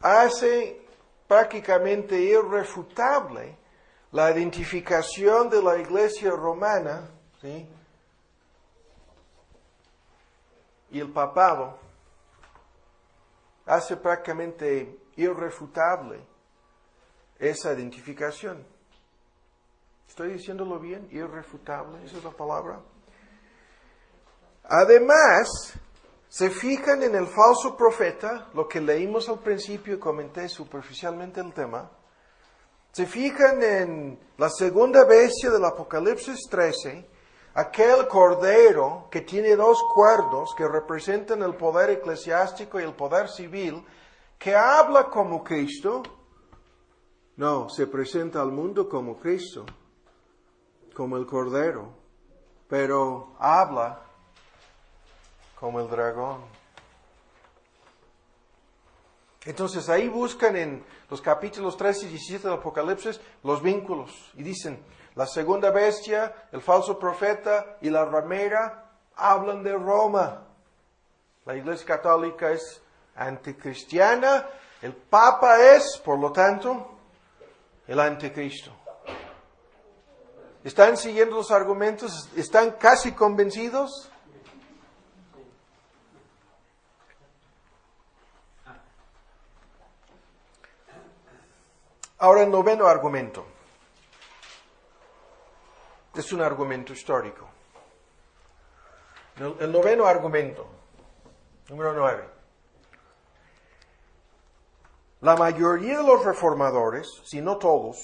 hace prácticamente irrefutable la identificación de la Iglesia romana, ¿sí?, y el papado. Hace prácticamente irrefutable esa identificación. ¿Estoy diciéndolo bien? Irrefutable, esa es la palabra. Además, se fijan en el falso profeta, lo que leímos al principio y comenté superficialmente el tema. Se fijan en la segunda bestia del Apocalipsis 13, aquel cordero que tiene dos cuernos que representan el poder eclesiástico y el poder civil, que habla como Cristo. No, se presenta al mundo como Cristo, como el cordero, pero habla como el dragón. Entonces ahí buscan en los capítulos 13 y 17 del Apocalipsis los vínculos y dicen, la segunda bestia, el falso profeta y la ramera hablan de Roma. La Iglesia Católica es anticristiana, el Papa es, por lo tanto, el anticristo. ¿Están siguiendo los argumentos? ¿Están casi convencidos? Ahora el noveno argumento. Es un argumento histórico. El noveno argumento, número 9. La mayoría de los reformadores, si no todos,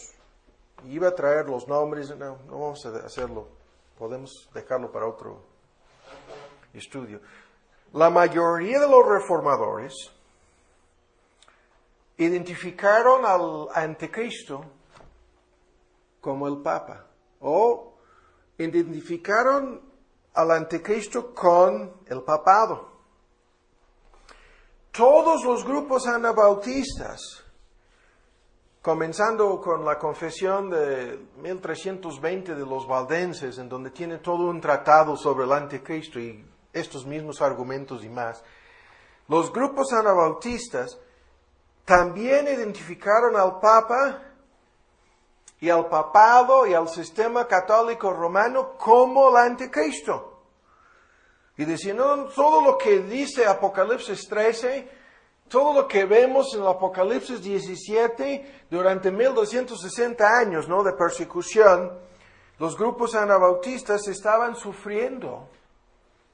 iba a traer los nombres, no vamos a hacerlo, podemos dejarlo para otro estudio. La mayoría de los reformadores identificaron al anticristo como el Papa, o identificaron al anticristo con el papado. Todos los grupos anabautistas, comenzando con la confesión de 1320 de los valdenses, en donde tiene todo un tratado sobre el anticristo y estos mismos argumentos y más, los grupos anabautistas también identificaron al Papa y al papado y al sistema católico romano como el anticristo. Y decían, no, todo lo que dice Apocalipsis 13, todo lo que vemos en el Apocalipsis 17, durante 1260 años, ¿no?, de persecución, los grupos anabautistas estaban sufriendo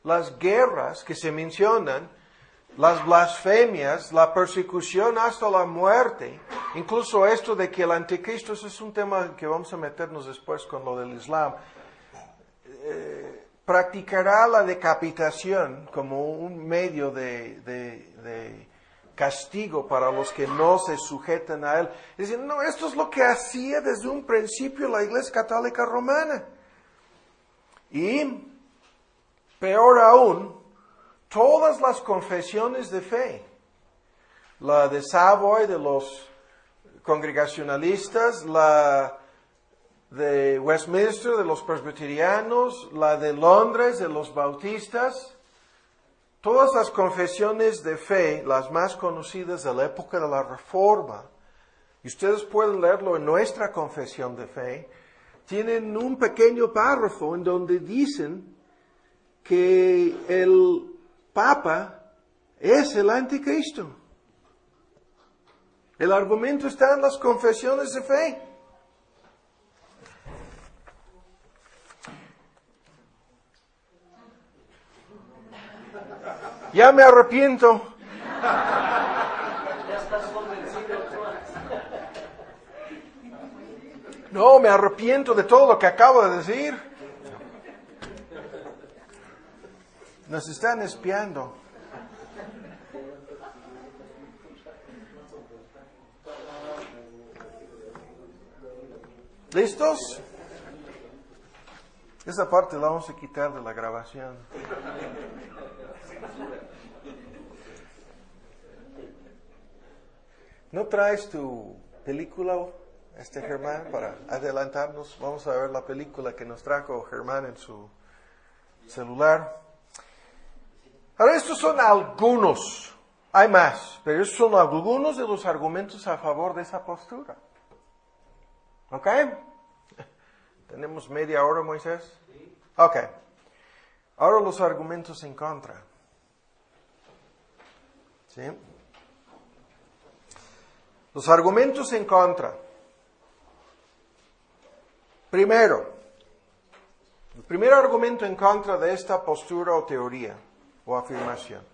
las guerras que se mencionan, las blasfemias, la persecución hasta la muerte, incluso esto de que el anticristo, eso es un tema que vamos a meternos después con lo del Islam, practicará la decapitación como un medio de castigo para los que no se sujetan a él. Dicen, no, esto es lo que hacía desde un principio la Iglesia Católica Romana. Y peor aún, todas las confesiones de fe, la de Savoy de los congregacionalistas, la de Westminster de los presbiterianos, la de Londres de los bautistas, todas las confesiones de fe, las más conocidas de la época de la Reforma, y ustedes pueden leerlo en nuestra confesión de fe, tienen un pequeño párrafo en donde dicen que el Papa es el anticristo. El argumento está en las confesiones de fe. Ya me arrepiento. Ya estás convencido. No, me arrepiento de todo lo que acabo de decir. Nos están espiando. ¿Listos? Esa parte la vamos a quitar de la grabación. ¿No traes tu película, Germán, para adelantarnos? Vamos a ver la película que nos trajo Germán en su celular. Ahora, estos son algunos, hay más, pero estos son algunos de los argumentos a favor de esa postura. ¿Ok? ¿Tenemos media hora, Moisés? Ok. Ahora los argumentos en contra. ¿Sí? Los argumentos en contra. Primero, el primer argumento en contra de esta postura o teoría o afirmación.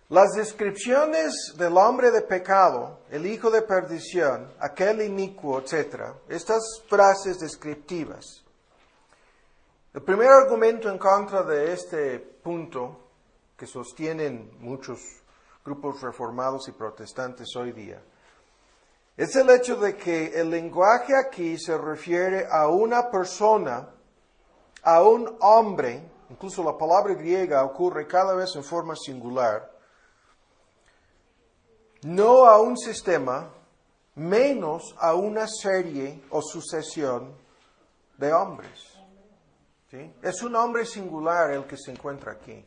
Las descripciones del hombre de pecado, el hijo de perdición, aquel inicuo, etc., estas frases descriptivas. El primer argumento en contra de este punto, que sostienen muchos grupos reformados y protestantes hoy día, es el hecho de que el lenguaje aquí se refiere a una persona, a un hombre. Incluso la palabra griega ocurre cada vez en forma singular, no a un sistema, menos a una serie o sucesión de hombres. ¿Sí? Es un hombre singular el que se encuentra aquí.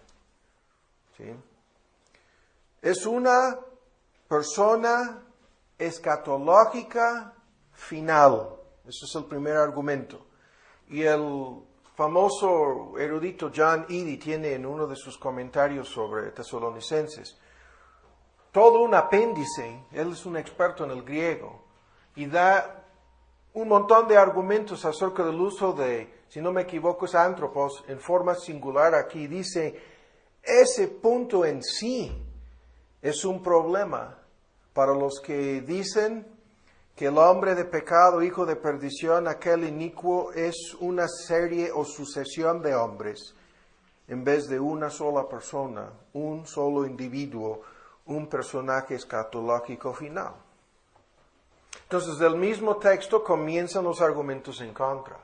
¿Sí? Es una persona escatológica final. Ese es el primer argumento. Y el famoso erudito John Eadie tiene en uno de sus comentarios sobre Tesalonicenses todo un apéndice. Él es un experto en el griego y da un montón de argumentos acerca del uso de, si no me equivoco, es antropos en forma singular aquí. Dice, ese punto en sí es un problema para los que dicen que el hombre de pecado, hijo de perdición, aquel inicuo, es una serie o sucesión de hombres, en vez de una sola persona, un solo individuo, un personaje escatológico final. Entonces, del mismo texto comienzan los argumentos en contra.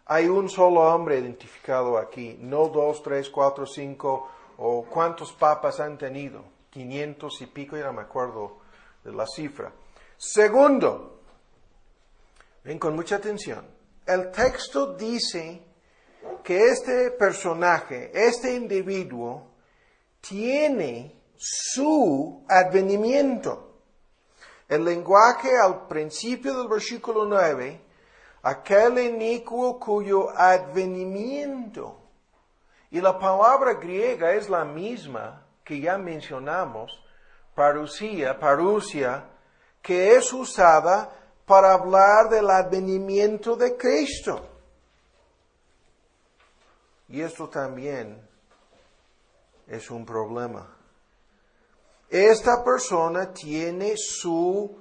Hay un solo hombre identificado aquí, no 2, 3, 4, 5, o cuántos papas han tenido, 500 y pico, ya no me acuerdo de la cifra. Segundo, ven con mucha atención, el texto dice que este personaje, este individuo, tiene su advenimiento. El lenguaje al principio del versículo 9, aquel inicuo cuyo advenimiento. Y la palabra griega es la misma que ya mencionamos, parousia, que es usada para hablar del advenimiento de Cristo. Y esto también es un problema. Esta persona tiene su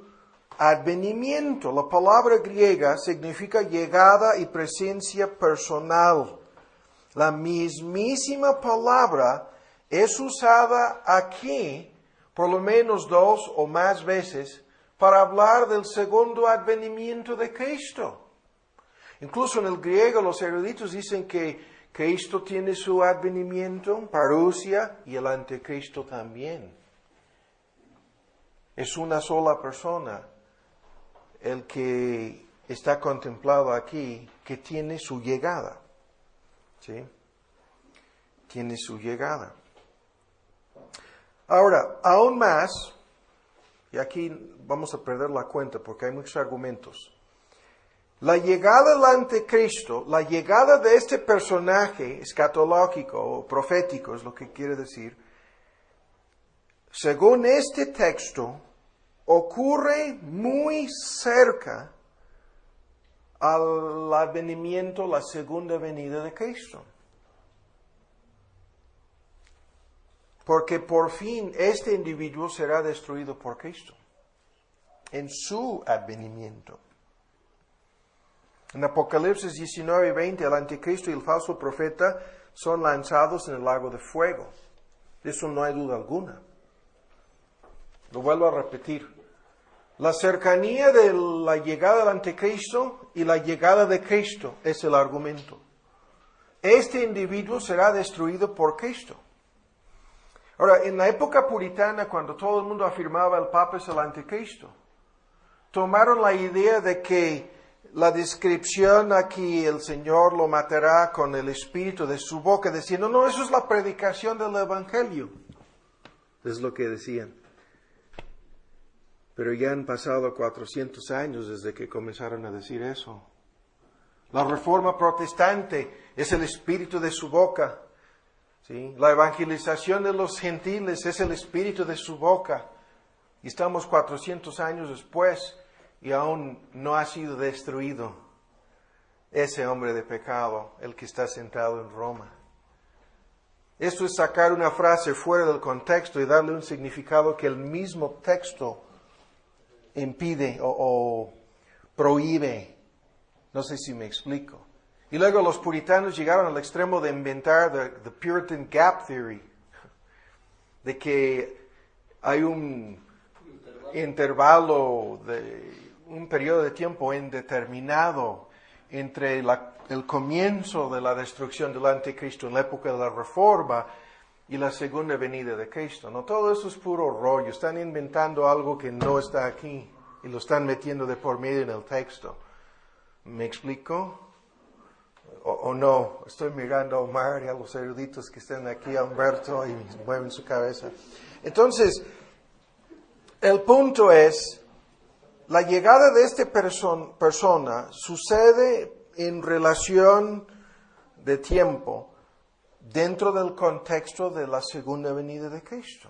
advenimiento. La palabra griega significa llegada y presencia personal. La mismísima palabra es usada aquí por lo menos 2 o más veces para hablar del segundo advenimiento de Cristo. Incluso en el griego los eruditos dicen que Cristo tiene su advenimiento, parousia, y el anticristo también. Es una sola persona el que está contemplado aquí, que tiene su llegada. ¿Sí? Tiene su llegada. Ahora, aún más, y aquí vamos a perder la cuenta porque hay muchos argumentos. La llegada del anticristo, la llegada de este personaje escatológico o profético, es lo que quiere decir, según este texto, ocurre muy cerca al advenimiento, la segunda venida de Cristo. Porque por fin este individuo será destruido por Cristo en su advenimiento. En Apocalipsis 19 y 20, el anticristo y el falso profeta son lanzados en el lago de fuego. De eso no hay duda alguna. Lo vuelvo a repetir. La cercanía de la llegada del anticristo y la llegada de Cristo es el argumento. Este individuo será destruido por Cristo. Ahora, en la época puritana, cuando todo el mundo afirmaba el Papa es el anticristo, tomaron la idea de que la descripción aquí, el Señor lo matará con el espíritu de su boca, diciendo, no, eso es la predicación del Evangelio. Es lo que decían. Pero ya han pasado 400 años desde que comenzaron a decir eso. La Reforma Protestante es el espíritu de su boca. ¿Sí? La evangelización de los gentiles es el espíritu de su boca. Y estamos 400 años después y aún no ha sido destruido ese hombre de pecado, el que está sentado en Roma. Esto es sacar una frase fuera del contexto y darle un significado que el mismo texto impide o prohíbe. No sé si me explico. Y luego los puritanos llegaron al extremo de inventar the Puritan Gap Theory, de que hay un intervalo de un periodo de tiempo indeterminado entre el comienzo de la destrucción del anticristo en la época de la Reforma y la segunda venida de Cristo. No, todo eso es puro rollo. Están inventando algo que no está aquí y lo están metiendo de por medio en el texto. ¿Me explico? O no, estoy mirando a Omar y a los eruditos que están aquí, a Humberto, y mueven su cabeza. Entonces, el punto es, la llegada de esta persona sucede en relación de tiempo dentro del contexto de la segunda venida de Cristo.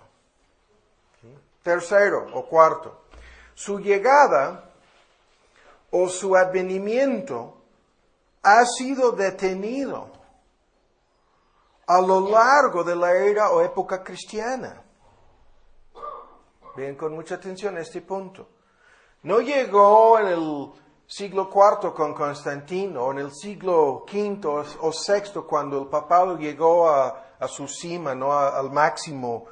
¿Sí? Tercero o cuarto, su llegada o su advenimiento ha sido detenido a lo largo de la era o época cristiana. Ven con mucha atención a este punto. No llegó en el siglo IV con Constantino, o en el siglo V o VI, cuando el papado llegó a su cima, ¿no? Al máximo,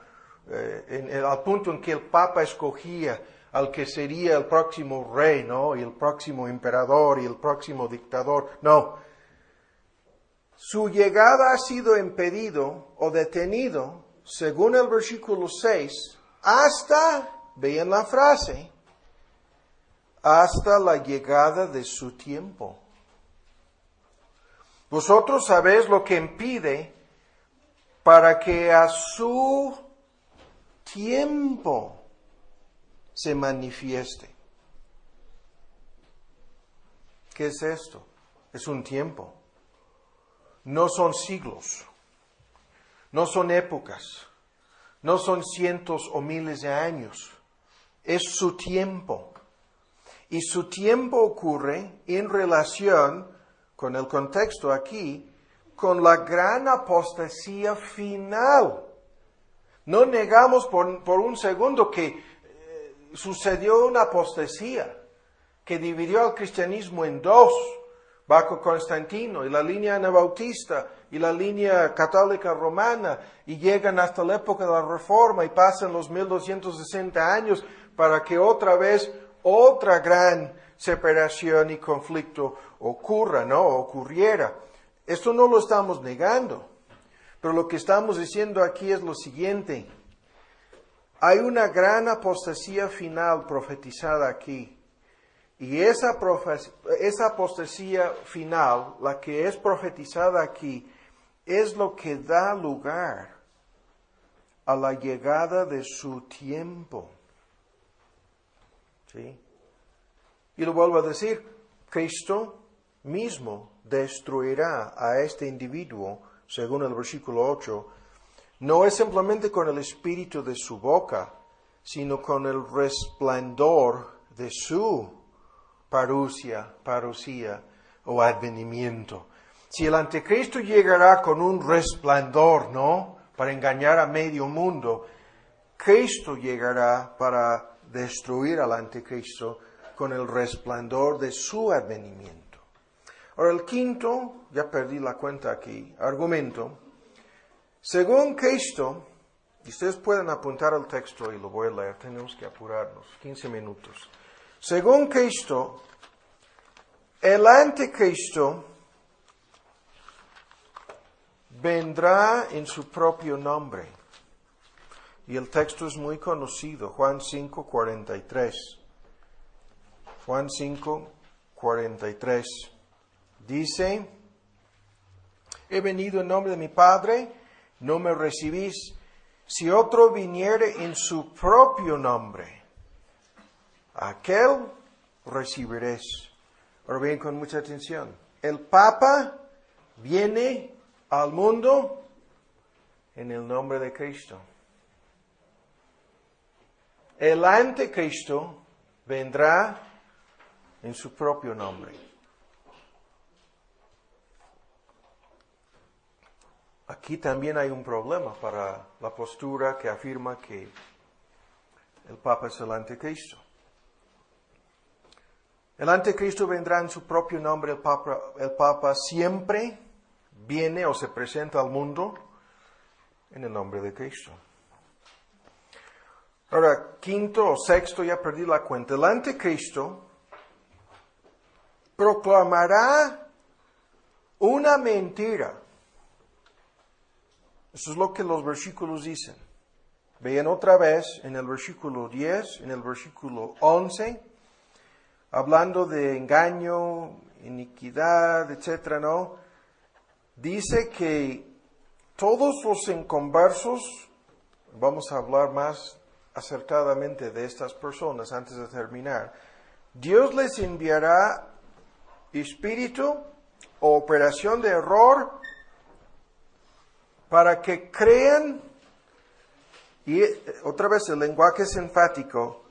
al punto en que el papa escogía al que sería el próximo rey, ¿no? Y el próximo emperador y el próximo dictador. No. Su llegada ha sido impedido o detenido, según el versículo 6, hasta, vean la frase, hasta la llegada de su tiempo. Vosotros sabéis lo que impide para que a su tiempo se manifieste. ¿Qué es esto? Es un tiempo. No son siglos. No son épocas. No son cientos o miles de años. Es su tiempo. Y su tiempo ocurre en relación, con el contexto aquí, con la gran apostasía final No negamos por un segundo que sucedió una apostasía que dividió al cristianismo en dos, bajo Constantino, y la línea anabautista, y la línea católica romana, y llegan hasta la época de la Reforma, y pasan los 1260 años para que otra vez otra gran separación y conflicto ocurra, ¿no? Ocurriera. Esto no lo estamos negando, pero lo que estamos diciendo aquí es lo siguiente. Hay una gran apostasía final profetizada aquí. Y esa apostasía final, la que es profetizada aquí, es lo que da lugar a la llegada de su tiempo. ¿Sí? Y lo vuelvo a decir, Cristo mismo destruirá a este individuo, según el versículo 8, no es simplemente con el espíritu de su boca, sino con el resplandor de su parucía o advenimiento. Si el anticristo llegará con un resplandor, ¿no? Para engañar a medio mundo, Cristo llegará para destruir al anticristo con el resplandor de su advenimiento. Ahora el quinto, ya perdí la cuenta aquí, argumento. Según Cristo, y ustedes pueden apuntar el texto y lo voy a leer, tenemos que apurarnos, 15 minutos. Según Cristo, el anticristo vendrá en su propio nombre. Y el texto es muy conocido, Juan 5:43. Juan 5:43. Dice, he venido en nombre de mi Padre, no me recibís. Si otro viniere en su propio nombre, aquel recibiréis. Ahora bien, con mucha atención. El Papa viene al mundo en el nombre de Cristo. El anticristo vendrá en su propio nombre. Aquí también hay un problema para la postura que afirma que el Papa es el anticristo. El anticristo vendrá en su propio nombre. El Papa siempre viene o se presenta al mundo en el nombre de Cristo. Ahora, quinto o sexto, ya perdí la cuenta. El anticristo proclamará una mentira. Eso es lo que los versículos dicen. Vean otra vez en el versículo 10, en el versículo 11, hablando de engaño, iniquidad, etcétera, ¿no? Dice que todos los inconversos, vamos a hablar más acertadamente de estas personas antes de terminar, Dios les enviará espíritu o operación de error para que crean, y otra vez el lenguaje es enfático,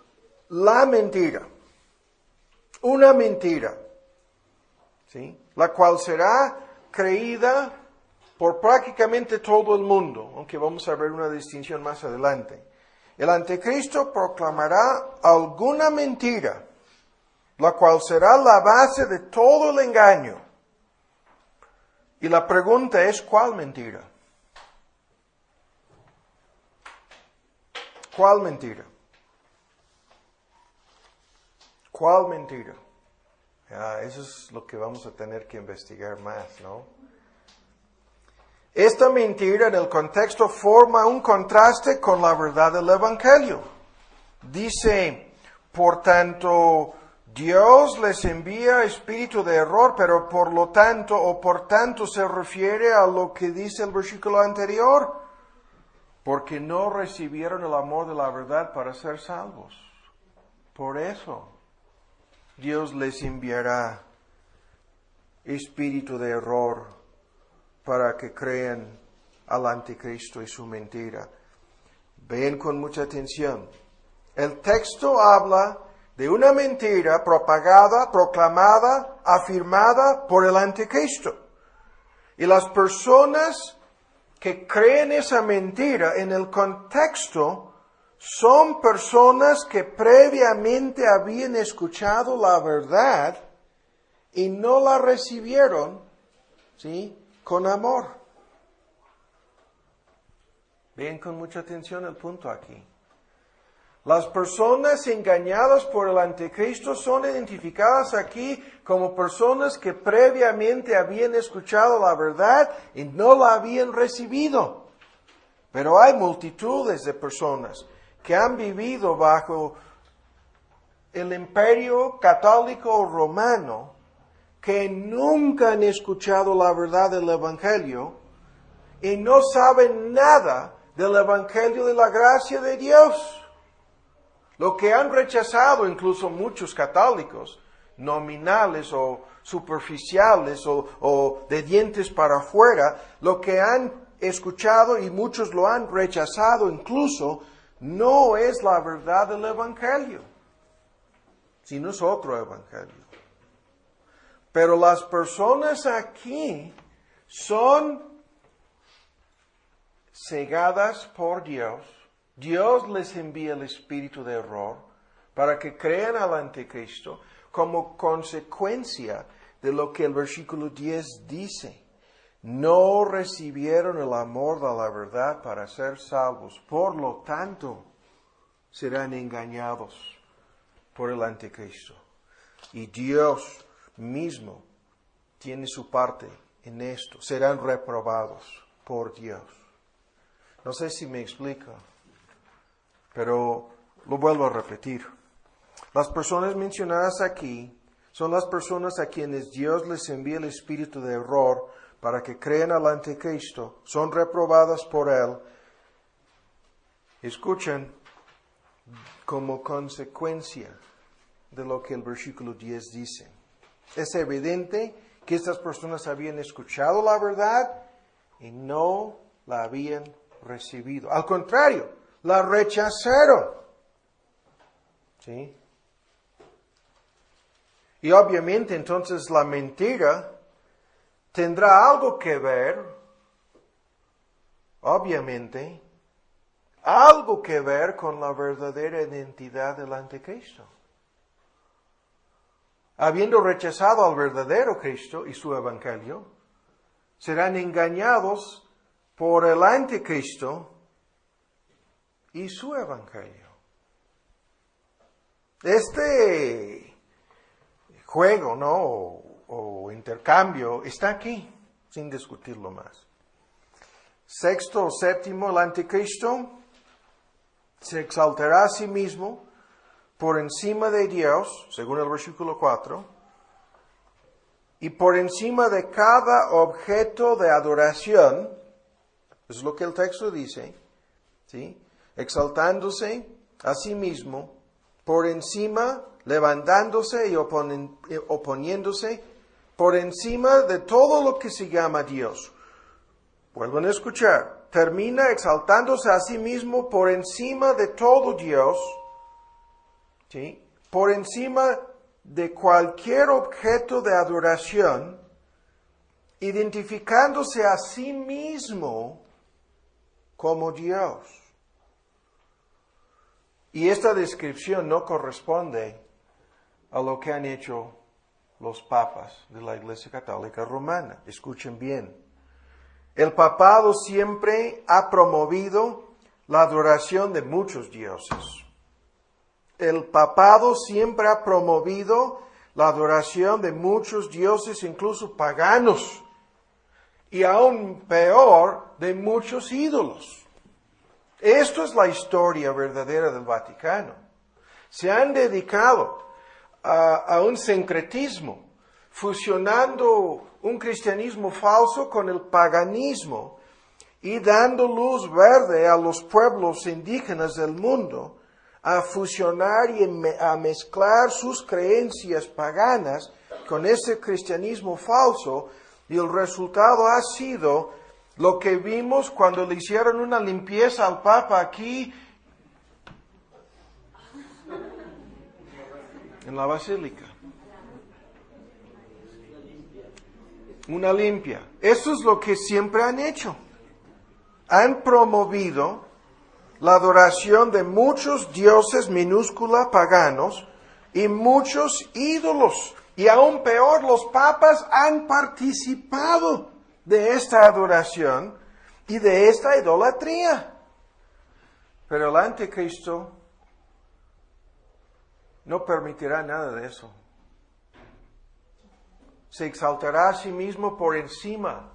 la mentira, una mentira, ¿sí? La cual será creída por prácticamente todo el mundo, aunque vamos a ver una distinción más adelante. El anticristo proclamará alguna mentira, la cual será la base de todo el engaño. Y la pregunta es, ¿cuál mentira? ¿Cuál mentira? ¿Cuál mentira? Eso es lo que vamos a tener que investigar más, ¿no? Esta mentira en el contexto forma un contraste con la verdad del Evangelio. Dice, por tanto, Dios les envía espíritu de error, pero por tanto se refiere a lo que dice el versículo anterior, porque no recibieron el amor de la verdad para ser salvos. Por eso, Dios les enviará espíritu de error para que crean al anticristo y su mentira. Ven con mucha atención. El texto habla de una mentira propagada, proclamada, afirmada por el anticristo. Y las personas que creen esa mentira en el contexto son personas que previamente habían escuchado la verdad y no la recibieron, ¿sí?, con amor. Vean con mucha atención el punto aquí. Las personas engañadas por el anticristo son identificadas aquí como personas que previamente habían escuchado la verdad y no la habían recibido. Pero hay multitudes de personas que han vivido bajo el imperio católico romano que nunca han escuchado la verdad del Evangelio y no saben nada del Evangelio de la gracia de Dios. Lo que han rechazado incluso muchos católicos, nominales o superficiales o de dientes para afuera, lo que han escuchado y muchos lo han rechazado incluso, no es la verdad del Evangelio, sino es otro Evangelio. Pero las personas aquí son cegadas por Dios. Dios les envía el espíritu de error para que crean al anticristo como consecuencia de lo que el versículo 10 dice. No recibieron el amor de la verdad para ser salvos. Por lo tanto, serán engañados por el anticristo. Y Dios mismo tiene su parte en esto. Serán reprobados por Dios. No sé si me explico, pero lo vuelvo a repetir. Las personas mencionadas aquí son las personas a quienes Dios les envía el espíritu de error para que crean al anticristo. Son reprobadas por él. Escuchen, como consecuencia de lo que el versículo 10 dice. Es evidente que estas personas habían escuchado la verdad y no la habían recibido. Al contrario, la rechazaron. ¿Sí? Y obviamente entonces la mentira tendrá algo que ver, obviamente, algo que ver con la verdadera identidad del anticristo. Habiendo rechazado al verdadero Cristo y su evangelio, serán engañados por el anticristo y su evangelio. Este juego, ¿no? O intercambio está aquí, sin discutirlo más. Sexto o séptimo, el anticristo se exaltará a sí mismo por encima de Dios, según el versículo 4, y por encima de cada objeto de adoración, es lo que el texto dice, ¿sí? Exaltándose a sí mismo, por encima, levantándose y oponiéndose, por encima de todo lo que se llama Dios. Vuelvan a escuchar, termina exaltándose a sí mismo por encima de todo Dios, ¿sí? Por encima de cualquier objeto de adoración, identificándose a sí mismo como Dios. Y esta descripción no corresponde a lo que han hecho los papas de la Iglesia Católica Romana. Escuchen bien. El papado siempre ha promovido la adoración de muchos dioses. El papado siempre ha promovido la adoración de muchos dioses, incluso paganos, y aún peor, de muchos ídolos. Esto es la historia verdadera del Vaticano. Se han dedicado a un sincretismo, fusionando un cristianismo falso con el paganismo y dando luz verde a los pueblos indígenas del mundo a fusionar y a mezclar sus creencias paganas con ese cristianismo falso, y el resultado ha sido lo que vimos cuando le hicieron una limpieza al Papa aquí en la Basílica. Una limpia. Eso es lo que siempre han hecho. han promovido la adoración de muchos dioses minúscula paganos y muchos ídolos. Y aún peor, los papas han participado de esta adoración y de esta idolatría. Pero el anticristo no permitirá nada de eso. Se exaltará a sí mismo por encima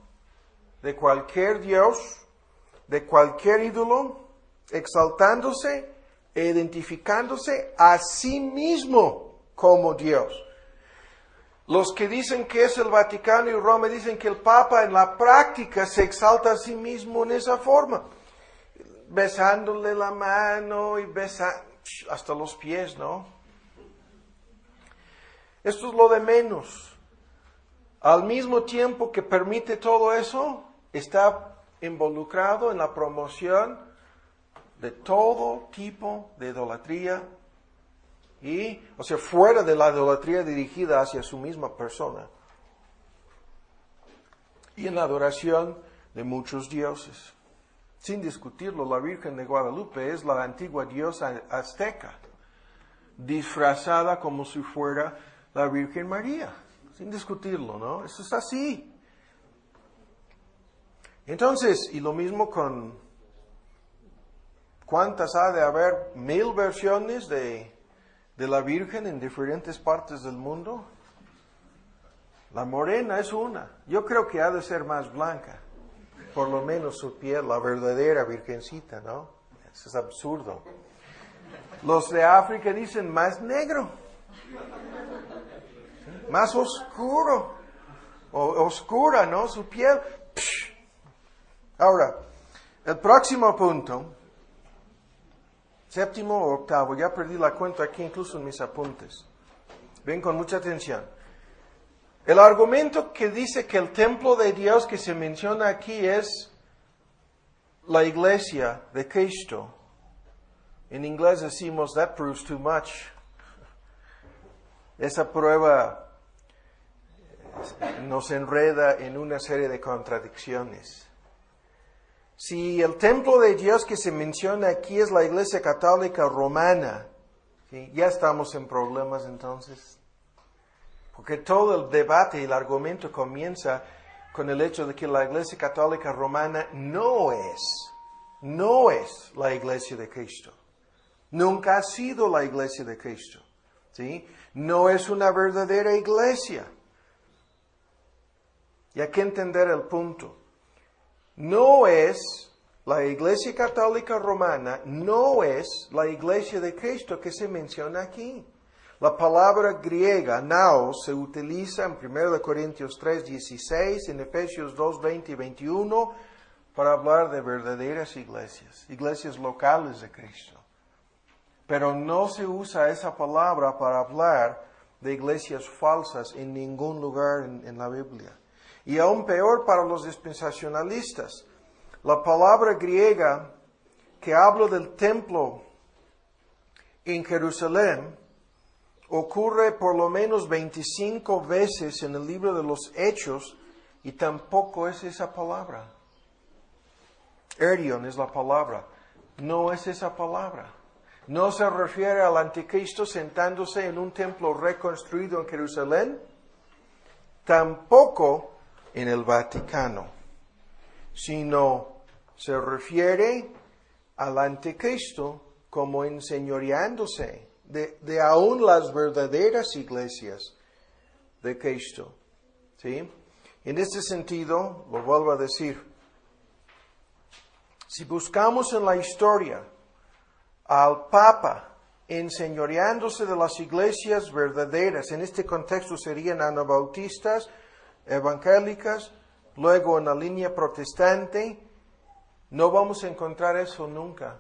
de cualquier dios, de cualquier ídolo, exaltándose e identificándose a sí mismo como Dios. Los que dicen que es el Vaticano y Roma dicen que el Papa en la práctica se exalta a sí mismo en esa forma, besándole la mano y hasta los pies, ¿no? Esto es lo de menos. Al mismo tiempo que permite todo eso, está involucrado en la promoción de todo tipo de idolatría fuera de la idolatría dirigida hacia su misma persona. Y en la adoración de muchos dioses. Sin discutirlo, la Virgen de Guadalupe es la antigua diosa azteca, disfrazada como si fuera la Virgen María. Sin discutirlo, ¿no? Eso es así. Entonces, y lo mismo con... ¿Cuántas ha de haber? 1000 versiones de la Virgen en diferentes partes del mundo. La morena es una. Yo creo que ha de ser más blanca. Por lo menos su piel, la verdadera virgencita, ¿no? Eso es absurdo. Los de África dicen más negro. Más oscuro. Oscura, ¿no? Su piel. Psh. Ahora, el próximo punto... 7º o 8º, ya perdí la cuenta aquí incluso en mis apuntes. Ven con mucha atención. El argumento que dice que el templo de Dios que se menciona aquí es la iglesia de Cristo. En inglés decimos, that proves too much. Esa prueba nos enreda en una serie de contradicciones. Si el templo de Dios que se menciona aquí es la Iglesia Católica Romana, ¿sí? Ya estamos en problemas entonces. Porque todo el debate y el argumento comienza con el hecho de que la Iglesia Católica Romana no es la Iglesia de Cristo. Nunca ha sido la Iglesia de Cristo. ¿Sí? No es una verdadera iglesia. Y hay que entender el punto. No es la Iglesia Católica Romana, no es la Iglesia de Cristo que se menciona aquí. La palabra griega, naos, se utiliza en 1 Corintios 3, 16, en Efesios 2, 20 y 21, para hablar de verdaderas iglesias locales de Cristo. Pero no se usa esa palabra para hablar de iglesias falsas en ningún lugar en la Biblia. Y aún peor para los dispensacionalistas. La palabra griega que habla del templo en Jerusalén ocurre por lo menos 25 veces en el libro de los Hechos y tampoco es esa palabra. Erion es la palabra. No es esa palabra. No se refiere al anticristo sentándose en un templo reconstruido en Jerusalén. Tampoco en el Vaticano, sino se refiere al anticristo como enseñoreándose de aún las verdaderas iglesias de Cristo. ¿Sí? En este sentido, lo vuelvo a decir, si buscamos en la historia al Papa enseñoreándose de las iglesias verdaderas, en este contexto serían anabautistas, evangélicas, luego en la línea protestante, no vamos a encontrar eso nunca.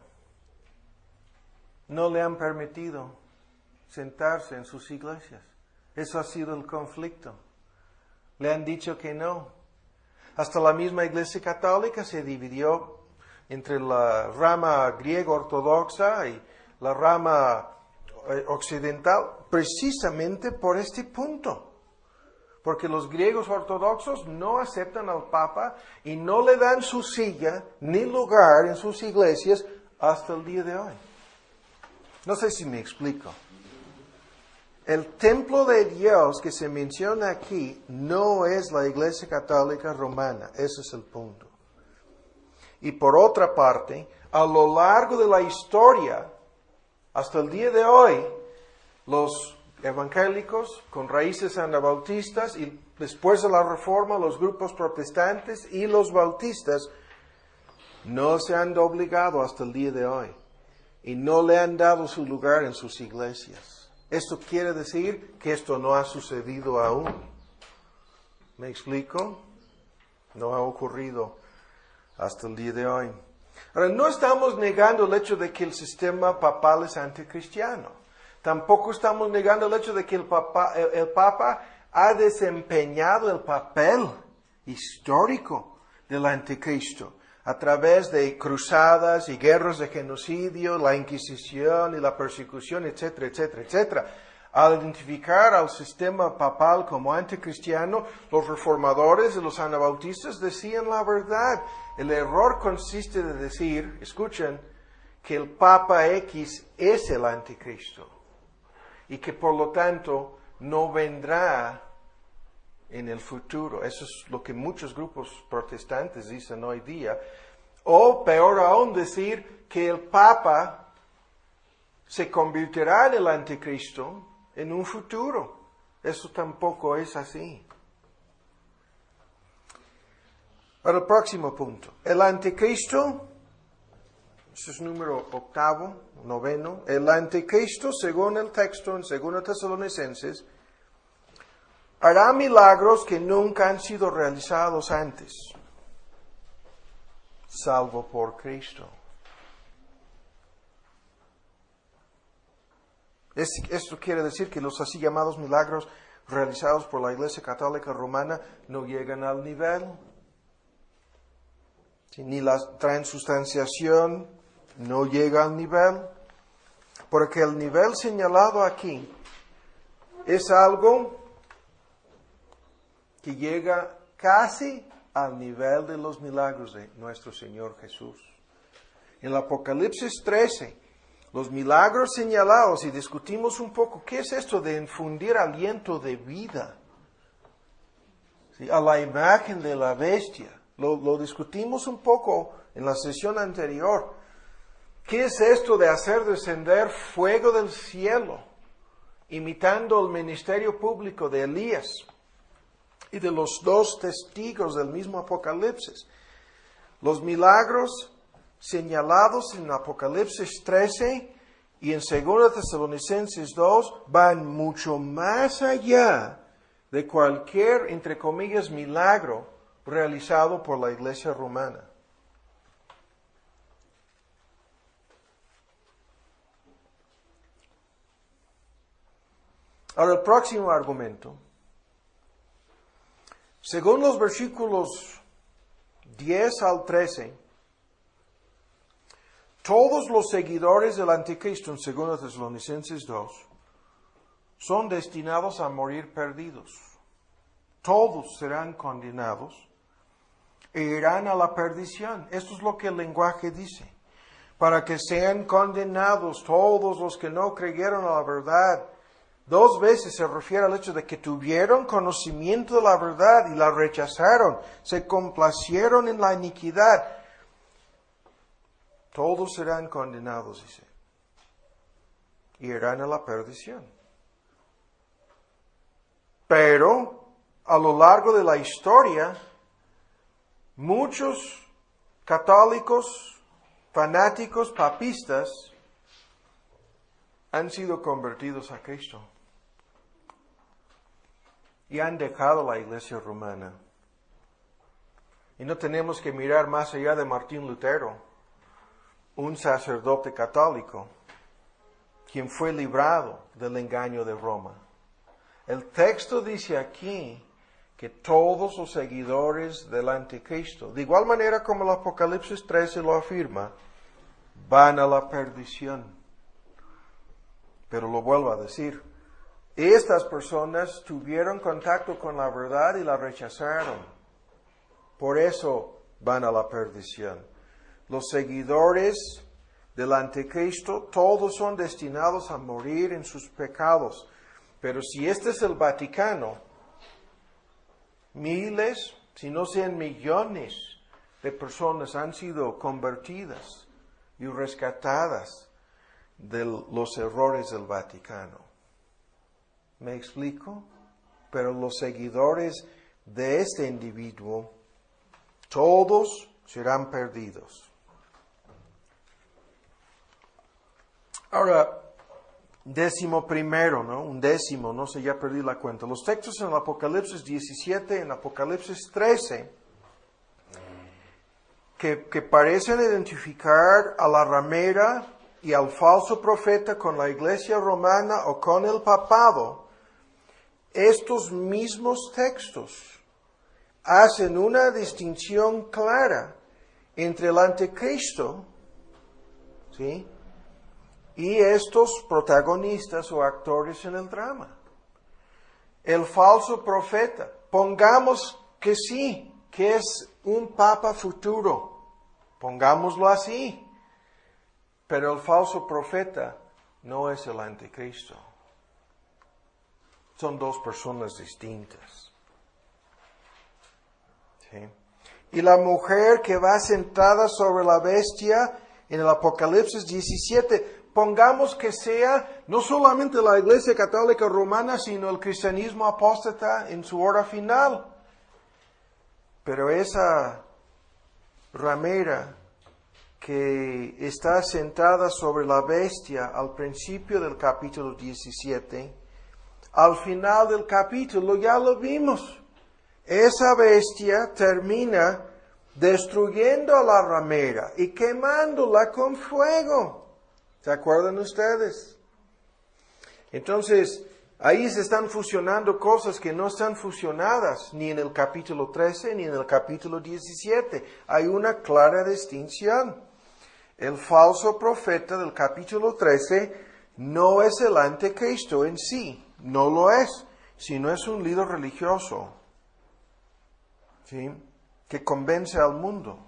No le han permitido sentarse en sus iglesias. Eso ha sido el conflicto. Le han dicho que no. Hasta la misma Iglesia Católica se dividió entre la rama griega ortodoxa y la rama occidental, precisamente por este punto. Porque los griegos ortodoxos no aceptan al Papa y no le dan su silla ni lugar en sus iglesias hasta el día de hoy. No sé si me explico. El templo de Dios que se menciona aquí no es la Iglesia Católica Romana. Ese es el punto. Y por otra parte, a lo largo de la historia, hasta el día de hoy, los evangélicos con raíces anabautistas y después de la Reforma los grupos protestantes y los bautistas no se han doblegado hasta el día de hoy y no le han dado su lugar en sus iglesias. Esto quiere decir que esto no ha sucedido aún. ¿Me explico? No ha ocurrido hasta el día de hoy. Ahora, no estamos negando el hecho de que el sistema papal es anticristiano. Tampoco estamos negando el hecho de que el Papa ha desempeñado el papel histórico del anticristo a través de cruzadas y guerras de genocidio, la Inquisición y la persecución, etcétera, etcétera, etcétera. Al identificar al sistema papal como anticristiano, los reformadores y los anabautistas decían la verdad. El error consiste de decir, escuchen, que el Papa X es el anticristo y que por lo tanto no vendrá en el futuro. Eso es lo que muchos grupos protestantes dicen hoy día. O peor aún, decir que el Papa se convertirá en el anticristo en un futuro. Eso tampoco es así. Para el próximo punto. El anticristo, ese es número 8, 9. El anticristo, según el texto en 2 Tesalonicenses, hará milagros que nunca han sido realizados antes, salvo por Cristo. Esto quiere decir que los así llamados milagros realizados por la Iglesia Católica Romana no llegan al nivel. Ni la transustanciación no llega al nivel. Porque el nivel señalado aquí es algo que llega casi al nivel de los milagros de nuestro Señor Jesús. En el Apocalipsis 13, los milagros señalados, y discutimos un poco, ¿qué es esto de infundir aliento de vida? ¿Sí? A la imagen de la bestia. Lo discutimos un poco en la sesión anterior. ¿Qué es esto de hacer descender fuego del cielo, imitando el ministerio público de Elías y de los 2 testigos del mismo Apocalipsis? Los milagros señalados en Apocalipsis 13 y en 2 Tesalonicenses 2 van mucho más allá de cualquier, entre comillas, milagro realizado por la Iglesia romana. Ahora, el próximo argumento. Según los versículos 10 al 13, todos los seguidores del anticristo en 2 Tesalonicenses 2 son destinados a morir perdidos. Todos serán condenados e irán a la perdición. Esto es lo que el lenguaje dice. Para que sean condenados todos los que no creyeron a la verdad. 2 veces se refiere al hecho de que tuvieron conocimiento de la verdad y la rechazaron, se complacieron en la iniquidad. Todos serán condenados, dice, y irán a la perdición. Pero, a lo largo de la historia, muchos católicos, fanáticos, papistas, han sido convertidos a Cristo y han dejado la Iglesia romana. Y no tenemos que mirar más allá de Martín Lutero, un sacerdote católico, quien fue librado del engaño de Roma. El texto dice aquí que todos los seguidores del anticristo, de igual manera como el Apocalipsis 13 lo afirma, van a la perdición. Pero lo vuelvo a decir, Estas personas tuvieron contacto con la verdad y la rechazaron. Por eso van a la perdición. Los seguidores del anticristo, todos son destinados a morir en sus pecados. Pero si este es el Vaticano, miles, si no sean millones de personas han sido convertidas y rescatadas de los errores del Vaticano. ¿Me explico? Pero los seguidores de este individuo, todos serán perdidos. Ahora, 11, ¿no? 11, no sé, ya perdí la cuenta. Los textos en el Apocalipsis 17, en Apocalipsis 13, que parecen identificar a la ramera y al falso profeta con la iglesia romana o con el papado, estos mismos textos hacen una distinción clara entre el anticristo, ¿sí?, y estos protagonistas o actores en el drama. El falso profeta, pongamos que sí, que es un papa futuro, pongámoslo así, pero el falso profeta no es el anticristo. Son dos personas distintas. ¿Sí? Y la mujer que va sentada sobre la bestia en el Apocalipsis 17, pongamos que sea no solamente la Iglesia Católica Romana, sino el cristianismo apóstata en su hora final. Pero esa ramera que está sentada sobre la bestia al principio del capítulo 17, al final del capítulo ya lo vimos. Esa bestia termina destruyendo a la ramera y quemándola con fuego. ¿Se acuerdan ustedes? Entonces, ahí se están fusionando cosas que no están fusionadas ni en el capítulo 13 ni en el capítulo 17. Hay una clara distinción. El falso profeta del capítulo 13 no es el anticristo en sí, no lo es, sino es un líder religioso, ¿sí?, que convence al mundo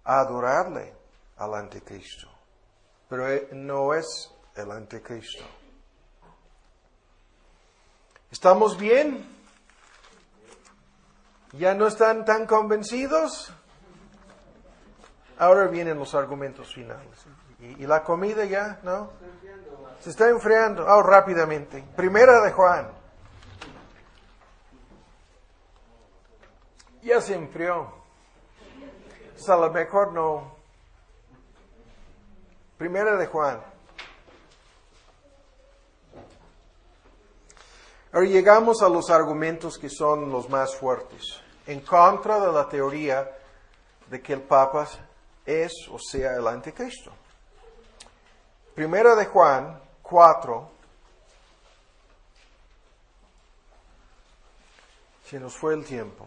a adorarle al anticristo. Pero no es el anticristo. ¿Estamos bien? ¿Ya no están tan convencidos? Ahora vienen los argumentos finales. ¿Y la comida ya? ¿No? Se está enfriando. Rápidamente. Primera de Juan. Ya se enfrió. A lo mejor no. Primera de Juan. Ahora llegamos a los argumentos que son los más fuertes, en contra de la teoría de que el Papa es o sea el anticristo. Primera de Juan 4. Se nos fue el tiempo.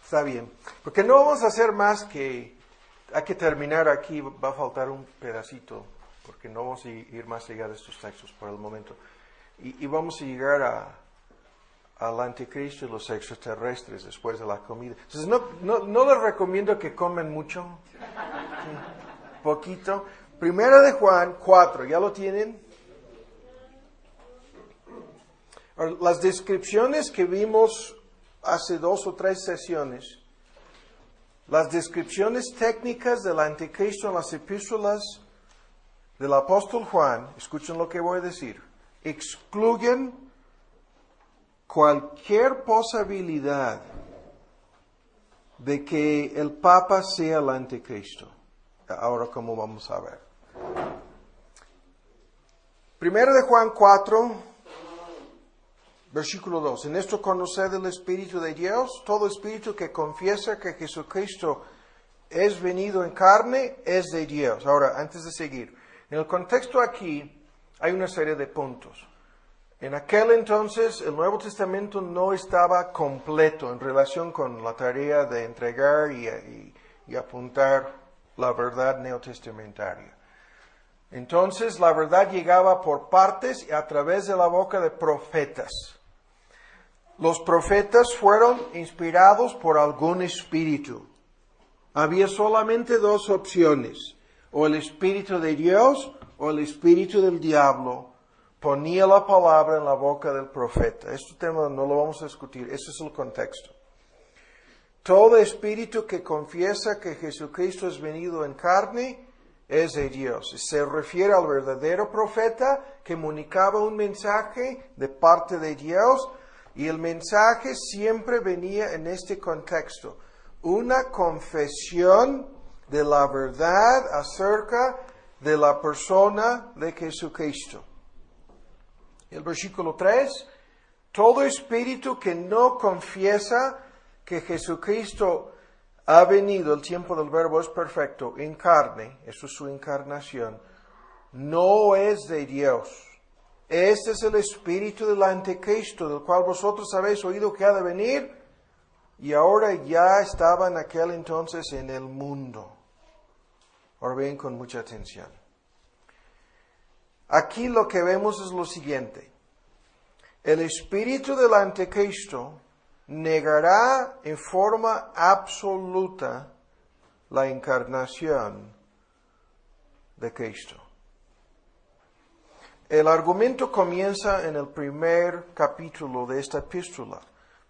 Está bien, porque no vamos a hacer más que... Hay que terminar aquí, va a faltar un pedacito, porque no vamos a ir más allá de estos textos por el momento. Y vamos a llegar al anticristo y los extraterrestres después de la comida. Entonces, no les recomiendo que coman mucho, sí, poquito. Primera de Juan 4, ¿ya lo tienen? Ahora, las descripciones que vimos hace 2 o 3 sesiones, las descripciones técnicas del anticristo en las epístolas del apóstol Juan, escuchen lo que voy a decir, excluyen cualquier posibilidad de que el Papa sea el anticristo. Ahora, ¿cómo vamos a ver? Primero de Juan 4, versículo 2. En esto conoced el Espíritu de Dios. Todo espíritu que confiesa que Jesucristo es venido en carne es de Dios. Ahora, antes de seguir, en el contexto aquí hay una serie de puntos. En aquel entonces el Nuevo Testamento no estaba completo en relación con la tarea de entregar y apuntar la verdad neotestamentaria. Entonces la verdad llegaba por partes y a través de la boca de profetas. Los profetas fueron inspirados por algún espíritu. Había solamente dos opciones, o el espíritu de Dios o el espíritu del diablo ponía la palabra en la boca del profeta. Este tema no lo vamos a discutir, ese es el contexto. Todo espíritu que confiesa que Jesucristo es venido en carne es de Dios. Se refiere al verdadero profeta que comunicaba un mensaje de parte de Dios, y el mensaje siempre venía en este contexto. Una confesión de la verdad acerca de la persona de Jesucristo. El versículo 3, todo espíritu que no confiesa que Jesucristo ha venido, el tiempo del verbo es perfecto, en carne, eso es su encarnación, no es de Dios. Este es el espíritu del anticristo, del cual vosotros habéis oído que ha de venir, y ahora ya estaba en aquel entonces en el mundo. Ahora bien, con mucha atención. Aquí lo que vemos es lo siguiente. El espíritu del anticristo negará en forma absoluta la encarnación de Cristo. El argumento comienza en el primer capítulo de esta epístola.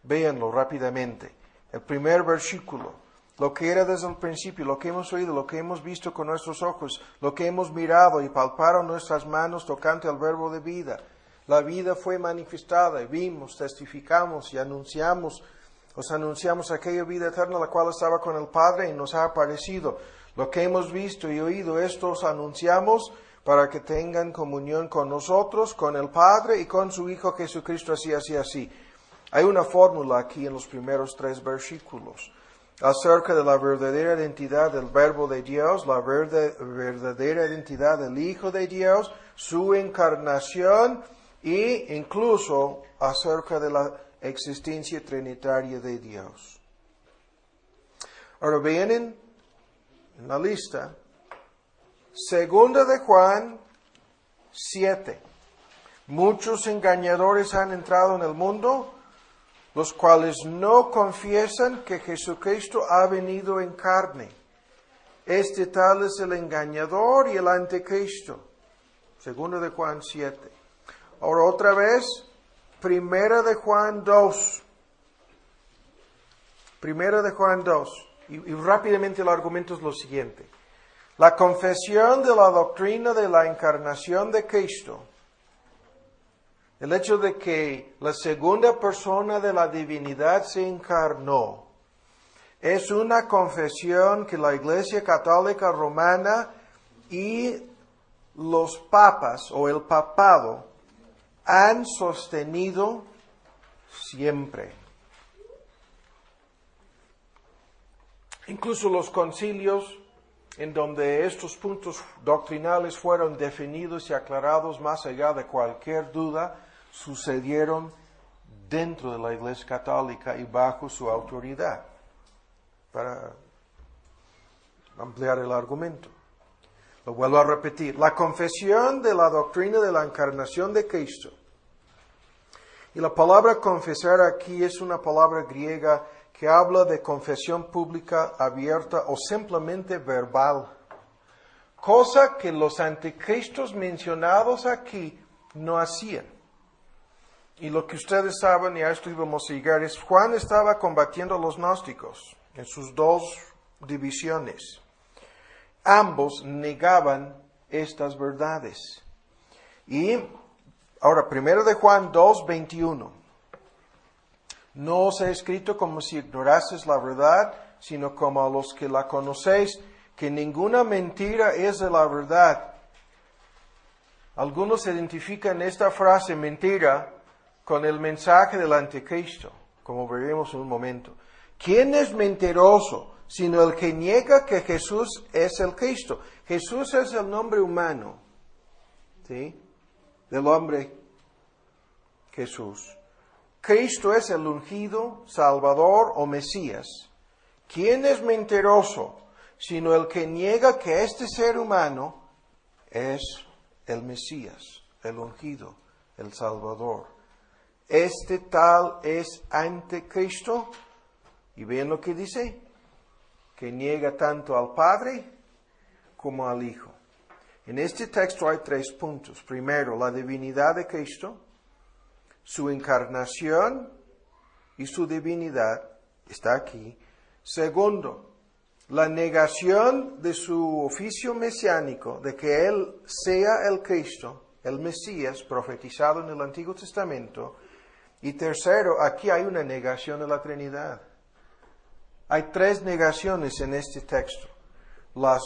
Véanlo rápidamente. El primer versículo. Lo que era desde el principio, lo que hemos oído, lo que hemos visto con nuestros ojos, lo que hemos mirado y palparon nuestras manos tocante al verbo de vida. La vida fue manifestada, y vimos, testificamos y anunciamos. Os anunciamos aquella vida eterna, la cual estaba con el Padre y nos ha aparecido. Lo que hemos visto y oído, esto os anunciamos para que tengan comunión con nosotros, con el Padre y con su Hijo Jesucristo, así, así, así. Hay una fórmula aquí en los primeros 3 versículos acerca de la verdadera identidad del Verbo de Dios, la verdadera identidad del Hijo de Dios, su encarnación e incluso acerca de la existencia trinitaria de Dios. Ahora vienen en la lista, 2 de Juan 7. Muchos engañadores han entrado en el mundo, los cuales no confiesan que Jesucristo ha venido en carne. Este tal es el engañador y el anticristo. 2 de Juan 7. Ahora otra vez, 1 de Juan 2. 1 de Juan 2. Y rápidamente el argumento es lo siguiente. La confesión de la doctrina de la encarnación de Cristo, el hecho de que la segunda persona de la divinidad se encarnó, es una confesión que la Iglesia Católica Romana y los papas o el papado han sostenido siempre. Incluso los concilios en donde estos puntos doctrinales fueron definidos y aclarados más allá de cualquier duda, sucedieron dentro de la Iglesia Católica y bajo su autoridad. Para ampliar el argumento, lo vuelvo a repetir. La confesión de la doctrina de la encarnación de Cristo. Y la palabra confesar aquí es una palabra griega que habla de confesión pública, abierta o simplemente verbal. Cosa que los anticristos mencionados aquí no hacían. Y lo que ustedes saben, y a esto íbamos a llegar, es Juan estaba combatiendo a los gnósticos en sus 2 divisiones. Ambos negaban estas verdades. Y ahora, 1 de Juan 2, 21. No os he escrito como si ignorases la verdad, sino como a los que la conocéis, que ninguna mentira es de la verdad. Algunos identifican esta frase mentira con el mensaje del anticristo, como veremos en un momento. ¿Quién es mentiroso, sino el que niega que Jesús es el Cristo? Jesús es el nombre humano, ¿sí? Del hombre Jesús. Cristo es el ungido, Salvador o Mesías. ¿Quién es mentiroso, sino el que niega que este ser humano es el Mesías, el ungido, el Salvador. Este tal es anticristo, y ven lo que dice, que niega tanto al Padre como al Hijo. En este texto hay 3 puntos. Primero, la divinidad de Cristo, su encarnación y su divinidad está aquí. Segundo, la negación de su oficio mesiánico, de que Él sea el Cristo, el Mesías, profetizado en el Antiguo Testamento. Y tercero, aquí hay una negación de la Trinidad. Hay 3 negaciones en este texto. Las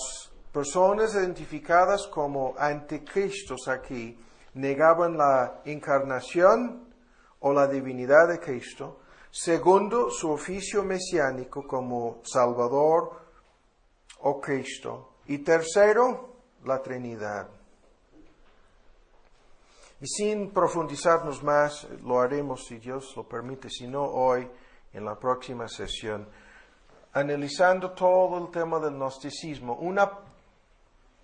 personas identificadas como anticristos aquí negaban la encarnación o la divinidad de Cristo. Segundo, su oficio mesiánico como Salvador o Cristo. Y tercero, la Trinidad. Y sin profundizarnos más, lo haremos si Dios lo permite, si no hoy, en la próxima sesión. Analizando todo el tema del gnosticismo, una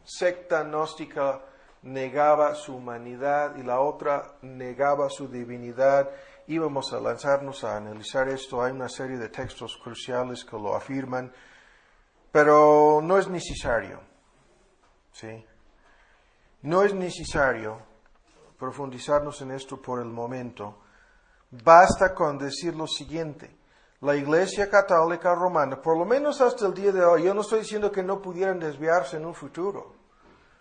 secta gnóstica negaba su humanidad y la otra negaba su divinidad. Íbamos a lanzarnos a analizar esto. Hay una serie de textos cruciales que lo afirman, pero no es necesario. ¿Sí? No es necesario profundizarnos en esto por el momento. Basta con decir lo siguiente. La Iglesia Católica Romana, por lo menos hasta el día de hoy, yo no estoy diciendo que no pudieran desviarse en un futuro,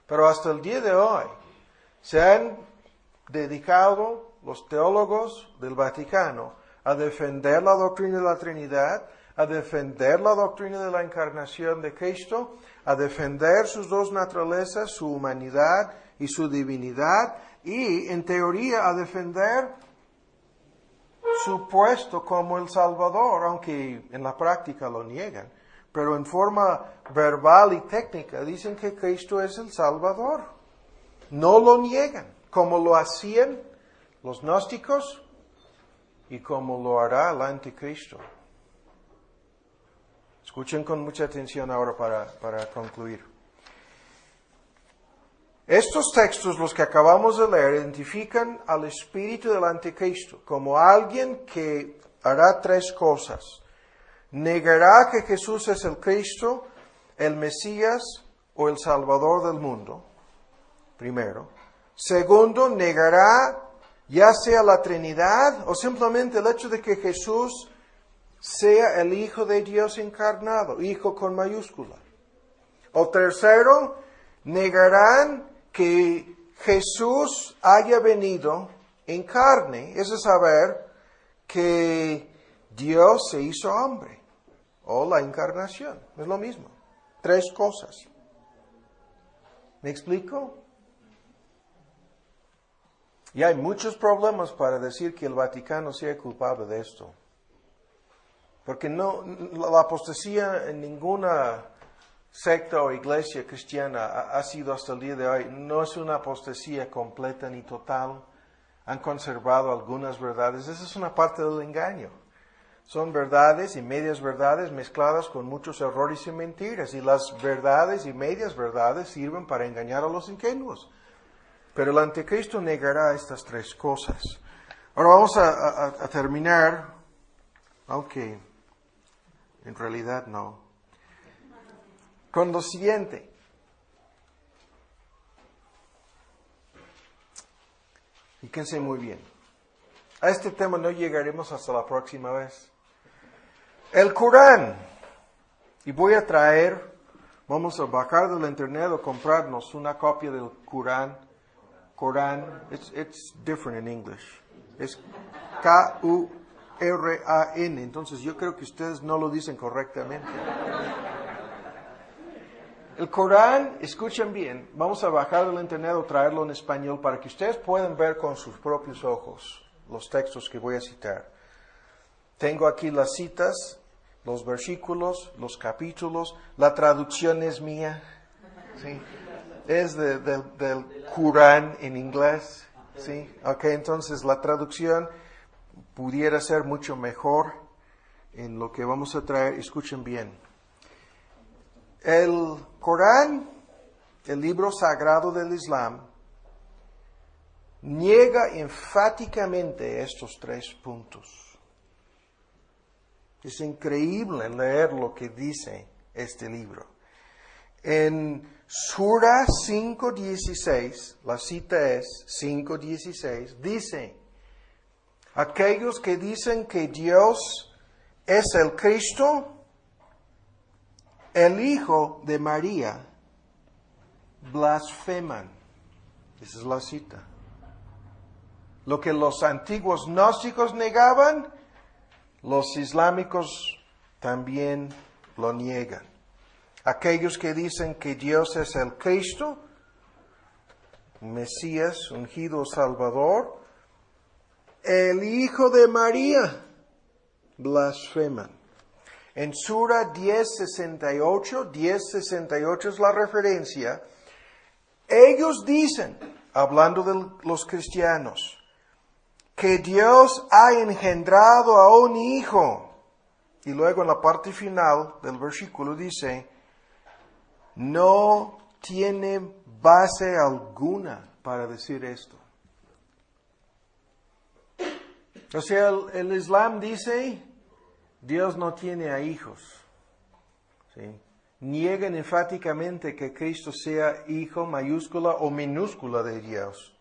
pero hasta el día de hoy se han dedicado los teólogos del Vaticano a defender la doctrina de la Trinidad, a defender la doctrina de la encarnación de Cristo, a defender sus 2 naturalezas, su humanidad y su divinidad, y en teoría a defender su puesto como el Salvador, aunque en la práctica lo niegan. Pero en forma verbal y técnica dicen que Cristo es el Salvador. No lo niegan, como lo hacían los gnósticos y como lo hará el anticristo. Escuchen con mucha atención ahora para concluir. Estos textos, los que acabamos de leer, identifican al espíritu del anticristo como alguien que hará 3 cosas. Negará que Jesús es el Cristo, el Mesías o el Salvador del mundo, primero. Segundo, negará ya sea la Trinidad o simplemente el hecho de que Jesús sea el Hijo de Dios encarnado, Hijo con mayúscula. O tercero, negarán que Jesús haya venido en carne, es saber que Dios se hizo hombre, o la encarnación, es lo mismo. 3 cosas. ¿Me explico? Y hay muchos problemas para decir que el Vaticano sea culpable de esto. Porque la apostasía en ninguna secta o iglesia cristiana ha sido hasta el día de hoy, no es una apostasía completa ni total. Han conservado algunas verdades. Esa es una parte del engaño. Son verdades y medias verdades mezcladas con muchos errores y mentiras. Y las verdades y medias verdades sirven para engañar a los ingenuos. Pero el anticristo negará estas 3 cosas. Ahora vamos a terminar, aunque en realidad no, con lo siguiente. Fíjense muy bien. A este tema no llegaremos hasta la próxima vez. El Corán. Y voy a vamos a bajar del internet o comprarnos una copia del Corán. Corán, it's different in English. Es K-U-R-A-N. Entonces yo creo que ustedes no lo dicen correctamente. El Corán, escuchen bien, vamos a bajar del internet o traerlo en español para que ustedes puedan ver con sus propios ojos los textos que voy a citar. Tengo aquí las citas, los versículos, los capítulos, la traducción es mía, ¿sí? Es del Corán en inglés, ¿sí? Ok, entonces la traducción pudiera ser mucho mejor en lo que vamos a traer. Escuchen bien. El Corán el libro sagrado del Islam, niega enfáticamente estos 3 puntos. Es increíble leer lo que dice este libro. En Sura 5:16, la cita es 5:16, dice: aquellos que dicen que Dios es el Cristo, el Hijo de María, blasfeman. Esa es la cita. Lo que los antiguos gnósticos negaban, los islámicos también lo niegan. Aquellos que dicen que Dios es el Cristo, Mesías, ungido Salvador, el Hijo de María, blasfeman. En Sura 10:68 es la referencia. Ellos dicen, hablando de los cristianos, que Dios ha engendrado a un hijo. Y luego en la parte final del versículo dice, no tiene base alguna para decir esto. O sea, el Islam dice, Dios no tiene a hijos. ¿Sí? Niegan enfáticamente que Cristo sea hijo mayúscula o minúscula de Dios.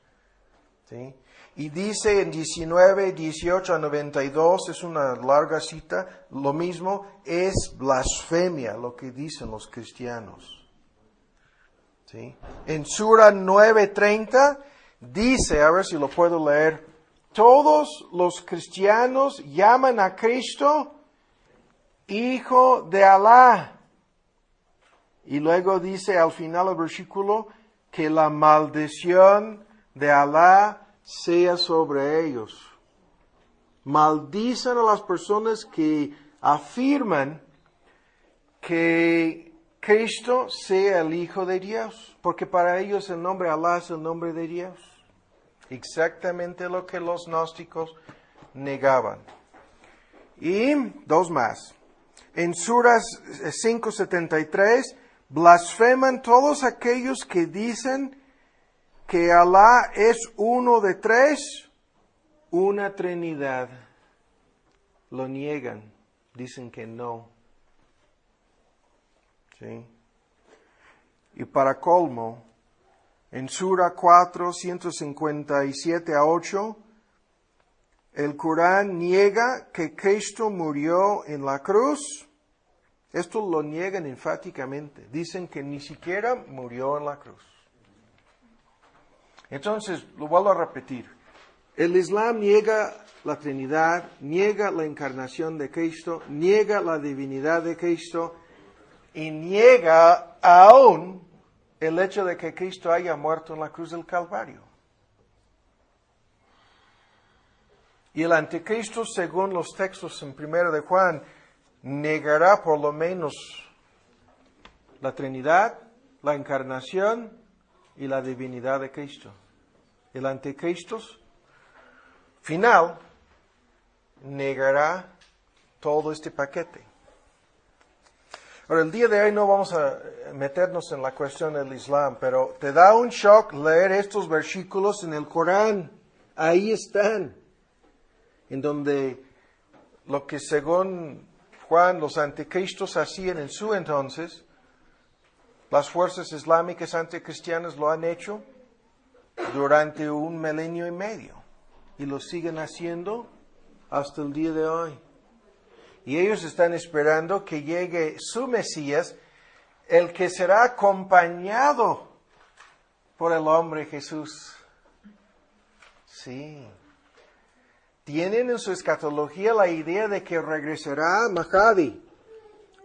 ¿Sí? Y dice en 19:18-92, es una larga cita, lo mismo, es blasfemia lo que dicen los cristianos. ¿Sí? En Sura 9:30 dice, a ver si lo puedo leer, todos los cristianos llaman a Cristo Hijo de Alá. Y luego dice al final del versículo que la maldición de Alá sea sobre ellos. Maldicen a las personas que afirman que Cristo sea el Hijo de Dios, porque para ellos el nombre Alá es el nombre de Dios. Exactamente lo que los gnósticos negaban. Y 2 más. En Sura 5:73, blasfeman todos aquellos que dicen que Alá es uno de 3, una Trinidad. Lo niegan, dicen que no. ¿Sí? Y para colmo, en Sura 4, 157-8, el Corán niega que Cristo murió en la cruz. Esto lo niegan enfáticamente. Dicen que ni siquiera murió en la cruz. Entonces, lo vuelvo a repetir. El Islam niega la Trinidad, niega la encarnación de Cristo, niega la divinidad de Cristo y niega aún el hecho de que Cristo haya muerto en la cruz del Calvario. Y el anticristo, según los textos en 1 de Juan, negará por lo menos la Trinidad, la encarnación y la divinidad de Cristo. El anticristo final negará todo este paquete. Ahora, el día de hoy no vamos a meternos en la cuestión del Islam, pero te da un shock leer estos versículos en el Corán. Ahí están, en donde lo que según Juan los anticristos hacían en su entonces, las fuerzas islámicas anticristianas lo han hecho durante 1,5 milenios y lo siguen haciendo hasta el día de hoy. Y ellos están esperando que llegue su Mesías, el que será acompañado por el hombre Jesús. Sí. Tienen en su escatología la idea de que regresará Mahdi,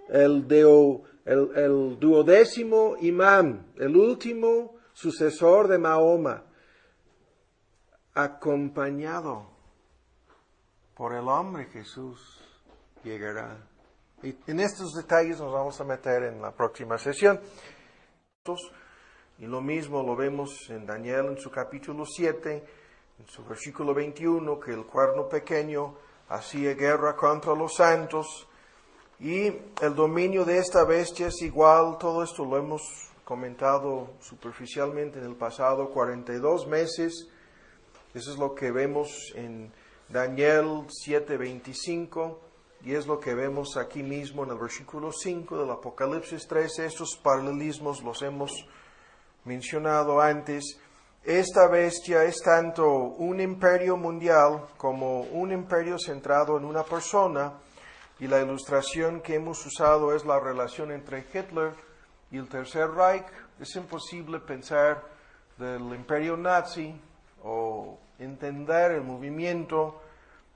el 12º imán, el último sucesor de Mahoma, acompañado por el hombre Jesús. Llegará. Y en estos detalles nos vamos a meter en la próxima sesión. Y lo mismo lo vemos en Daniel en su capítulo 7, en su versículo 21, que el cuerno pequeño hacía guerra contra los santos. Y el dominio de esta bestia es igual, todo esto lo hemos comentado superficialmente en el pasado, 42 meses. Eso es lo que vemos en Daniel 7:25 y es lo que vemos aquí mismo en el versículo 5 del Apocalipsis 13. Estos paralelismos los hemos mencionado antes. Esta bestia es tanto un imperio mundial como un imperio centrado en una persona, y la ilustración que hemos usado es la relación entre Hitler y el Tercer Reich. Es imposible pensar del imperio nazi o entender el movimiento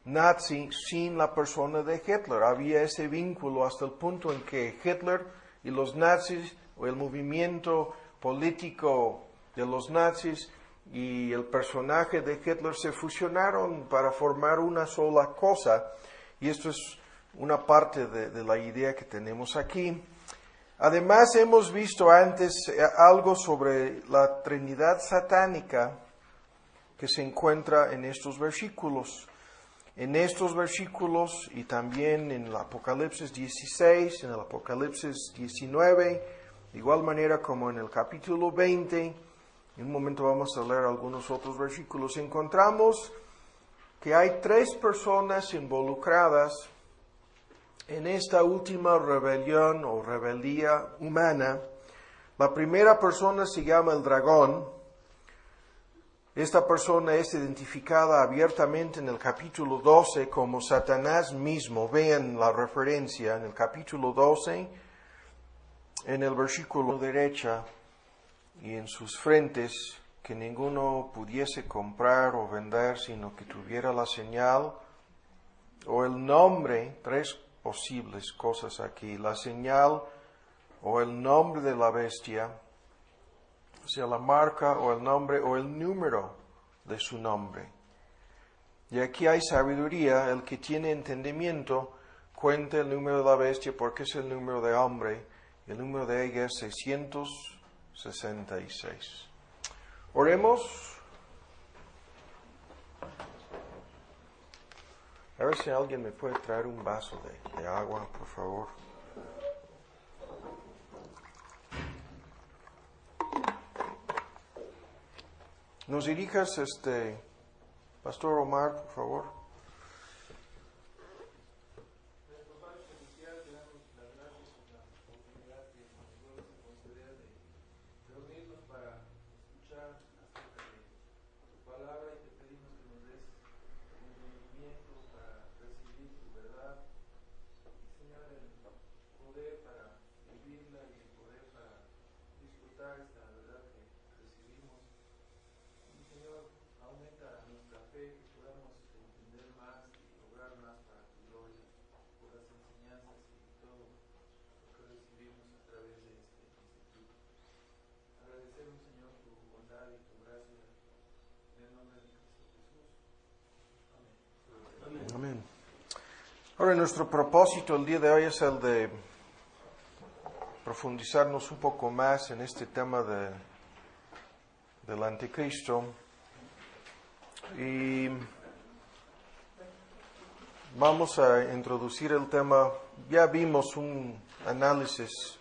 nazi sin la persona de Hitler. Había ese vínculo hasta el punto en que Hitler y los nazis, o el movimiento político de los nazis y el personaje de Hitler se fusionaron para formar una sola cosa, y esto es una parte de la idea que tenemos aquí. Además, hemos visto antes algo sobre la Trinidad satánica que se encuentra en estos versículos. En estos versículos y también en el Apocalipsis 16, en el Apocalipsis 19, de igual manera como en el capítulo 20, en un momento vamos a leer algunos otros versículos, encontramos que hay 3 personas involucradas en esta última rebelión o rebeldía humana. La primera persona se llama el dragón. Esta persona es identificada abiertamente en el capítulo 12 como Satanás mismo. Vean la referencia en el capítulo 12, en el versículo derecha, y en sus frentes, que ninguno pudiese comprar o vender sino que tuviera la señal o el nombre. 3 posibles cosas aquí: la señal o el nombre de la bestia, o sea, la marca o el nombre o el número de su nombre. Y aquí hay sabiduría. El que tiene entendimiento cuenta el número de la bestia, porque es el número de hombre, y el número de ella es 666. Oremos. A ver si alguien me puede traer un vaso de agua, por favor. Nos dirijas, Pastor Omar, por favor. Nuestro Padre Celestial, te damos las gracias por la oportunidad que nos vuelves a conceder de reunirnos para escuchar acerca de tu palabra, y te pedimos que nos des entendimiento para recibir tu verdad, y Señor, el poder para vivirla y el poder para disfrutar esta verdad que recibimos. Y Señor, aumenta nuestra fe, que podamos entender más y lograr más para tu gloria, por las enseñanzas y todo lo que recibimos a través de este instituto. Agradecemos, Señor, tu bondad y tu gracia, en el nombre de Cristo Jesús. Amén. Amén. Ahora, nuestro propósito el día de hoy es el de profundizarnos un poco más en este tema del anticristo, y vamos a introducir el tema. Ya vimos un análisis,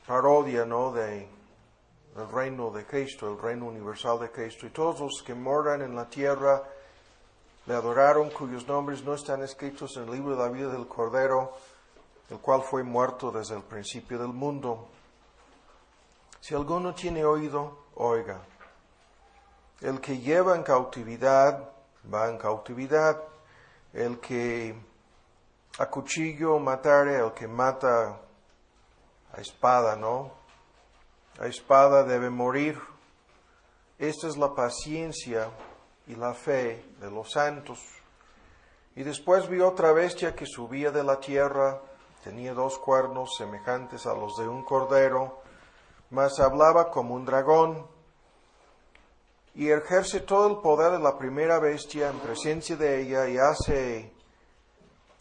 parodia, ¿no?, de el reino de Cristo, el reino universal de Cristo, y todos los que moran en la tierra le adoraron, cuyos nombres no están escritos en el libro de la vida del Cordero, el cual fue muerto desde el principio del mundo. Si alguno tiene oído, oiga. El que lleva en cautividad, va en cautividad. El que a cuchillo matare, el que mata a espada, ¿no? A espada debe morir. Esta es la paciencia y la fe de los santos. Y después vi otra bestia que subía de la tierra. Tenía 2 cuernos semejantes a los de un cordero, mas hablaba como un dragón, y ejerce todo el poder de la primera bestia en presencia de ella, y hace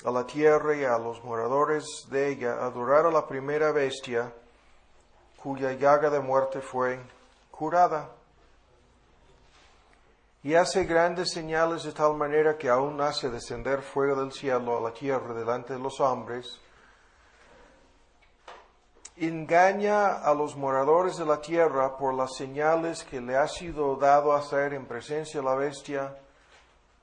a la tierra y a los moradores de ella adorar a la primera bestia, cuya llaga de muerte fue curada. Y hace grandes señales, de tal manera que aún hace descender fuego del cielo a la tierra delante de los hombres. engaña a los moradores de la tierra por las señales que le ha sido dado hacer en presencia de la bestia,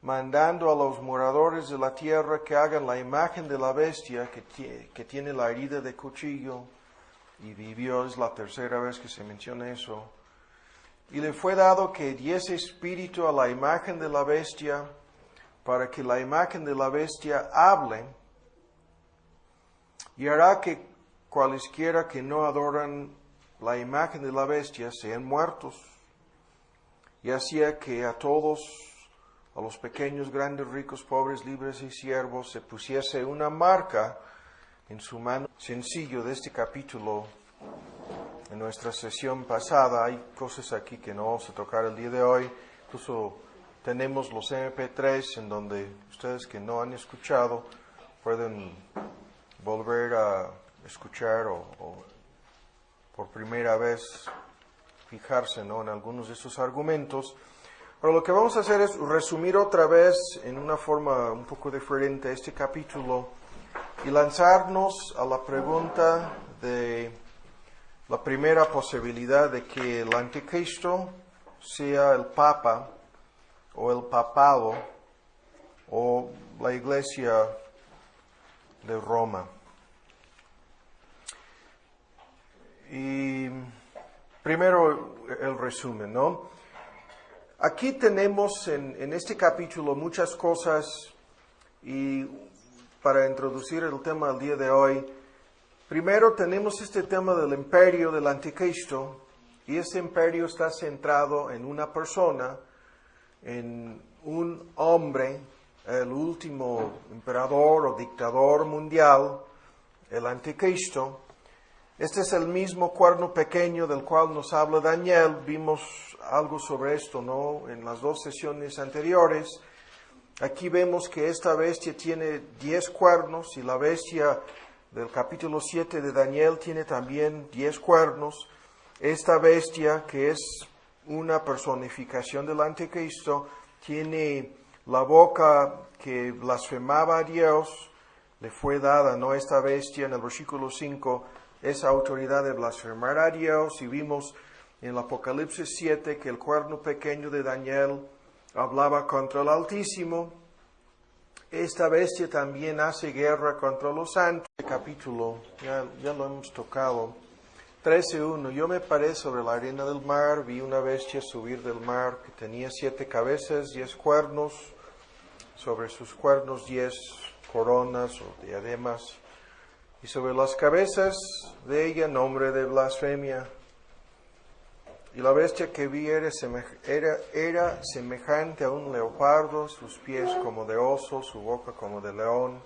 mandando a los moradores de la tierra que hagan la imagen de la bestia que tiene la herida de cuchillo y vivió. Es la tercera vez que se menciona eso. Y le fue dado que diese espíritu a la imagen de la bestia, para que la imagen de la bestia hable, y hará que cualesquiera que no adoran la imagen de la bestia sean muertos. Y hacía que a todos, a los pequeños, grandes, ricos, pobres, libres y siervos, se pusiese una marca en su mano. Sencillo de este capítulo. En nuestra sesión pasada hay cosas aquí que no vamos a tocar el día de hoy. Incluso tenemos los MP3 en donde ustedes que no han escuchado pueden volver a escuchar o por primera vez fijarse, ¿no?, en algunos de estos argumentos. Pero lo que vamos a hacer es resumir otra vez en una forma un poco diferente este capítulo y lanzarnos a la pregunta de la primera posibilidad de que el anticristo sea el papa o el papado o la iglesia de Roma. Y primero el resumen, ¿no? Aquí tenemos en este capítulo muchas cosas, y para introducir el tema del día de hoy, primero tenemos este tema del imperio del anticristo, y ese imperio está centrado en una persona, en un hombre, el último emperador o dictador mundial, el anticristo. Este es el mismo cuerno pequeño del cual nos habla Daniel. Vimos algo sobre esto, ¿no?, en las dos sesiones anteriores. Aquí vemos que esta bestia tiene 10 cuernos y la bestia del capítulo 7 de Daniel tiene también 10 cuernos. Esta bestia, que es una personificación del anticristo, tiene la boca que blasfemaba a Dios. Le fue dada, ¿no?, esta bestia en el versículo 5, esa autoridad de blasfemar a Dios. Y vimos en el Apocalipsis 7 que el cuerno pequeño de Daniel hablaba contra el Altísimo. Esta bestia también hace guerra contra los santos. Este capítulo ya lo hemos tocado. 13:1. Yo me paré sobre la arena del mar, vi una bestia subir del mar que tenía 7 cabezas, 10 cuernos, sobre sus cuernos 10 coronas o diademas, y sobre las cabezas de ella nombre de blasfemia. Y la bestia que vi era semejante a un leopardo, sus pies como de oso, su boca como de león.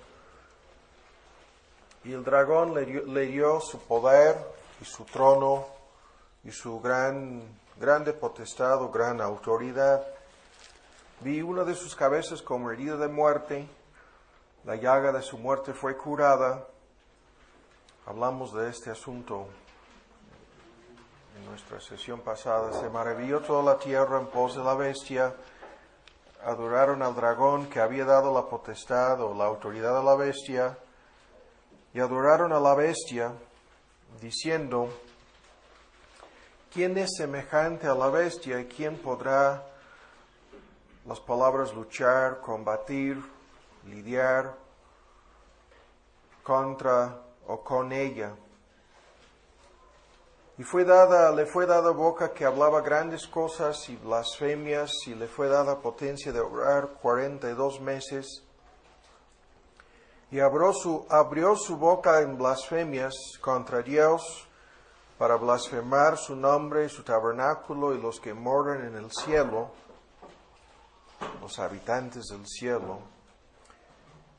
Y el dragón le dio su poder y su trono y su grande potestad o gran autoridad. Vi una de sus cabezas como herida de muerte, la llaga de su muerte fue curada. Hablamos de este asunto en nuestra sesión pasada. Se maravilló toda la tierra en pos de la bestia. Adoraron al dragón que había dado la potestad o la autoridad a la bestia. Y adoraron a la bestia, diciendo: ¿quién es semejante a la bestia y quién podrá, las palabras luchar, combatir, lidiar contra o con ella? Y le fue dada boca que hablaba grandes cosas y blasfemias, y le fue dada potencia de orar 42 meses. Y abrió su boca en blasfemias contra Dios, para blasfemar su nombre, su tabernáculo y los que moran en el cielo, los habitantes del cielo.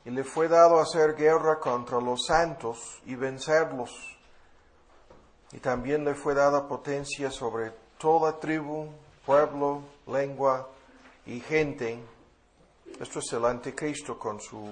Y le fue dado hacer guerra contra los santos y vencerlos. Y también le fue dada potencia sobre toda tribu, pueblo, lengua y gente. Esto es el anticristo con su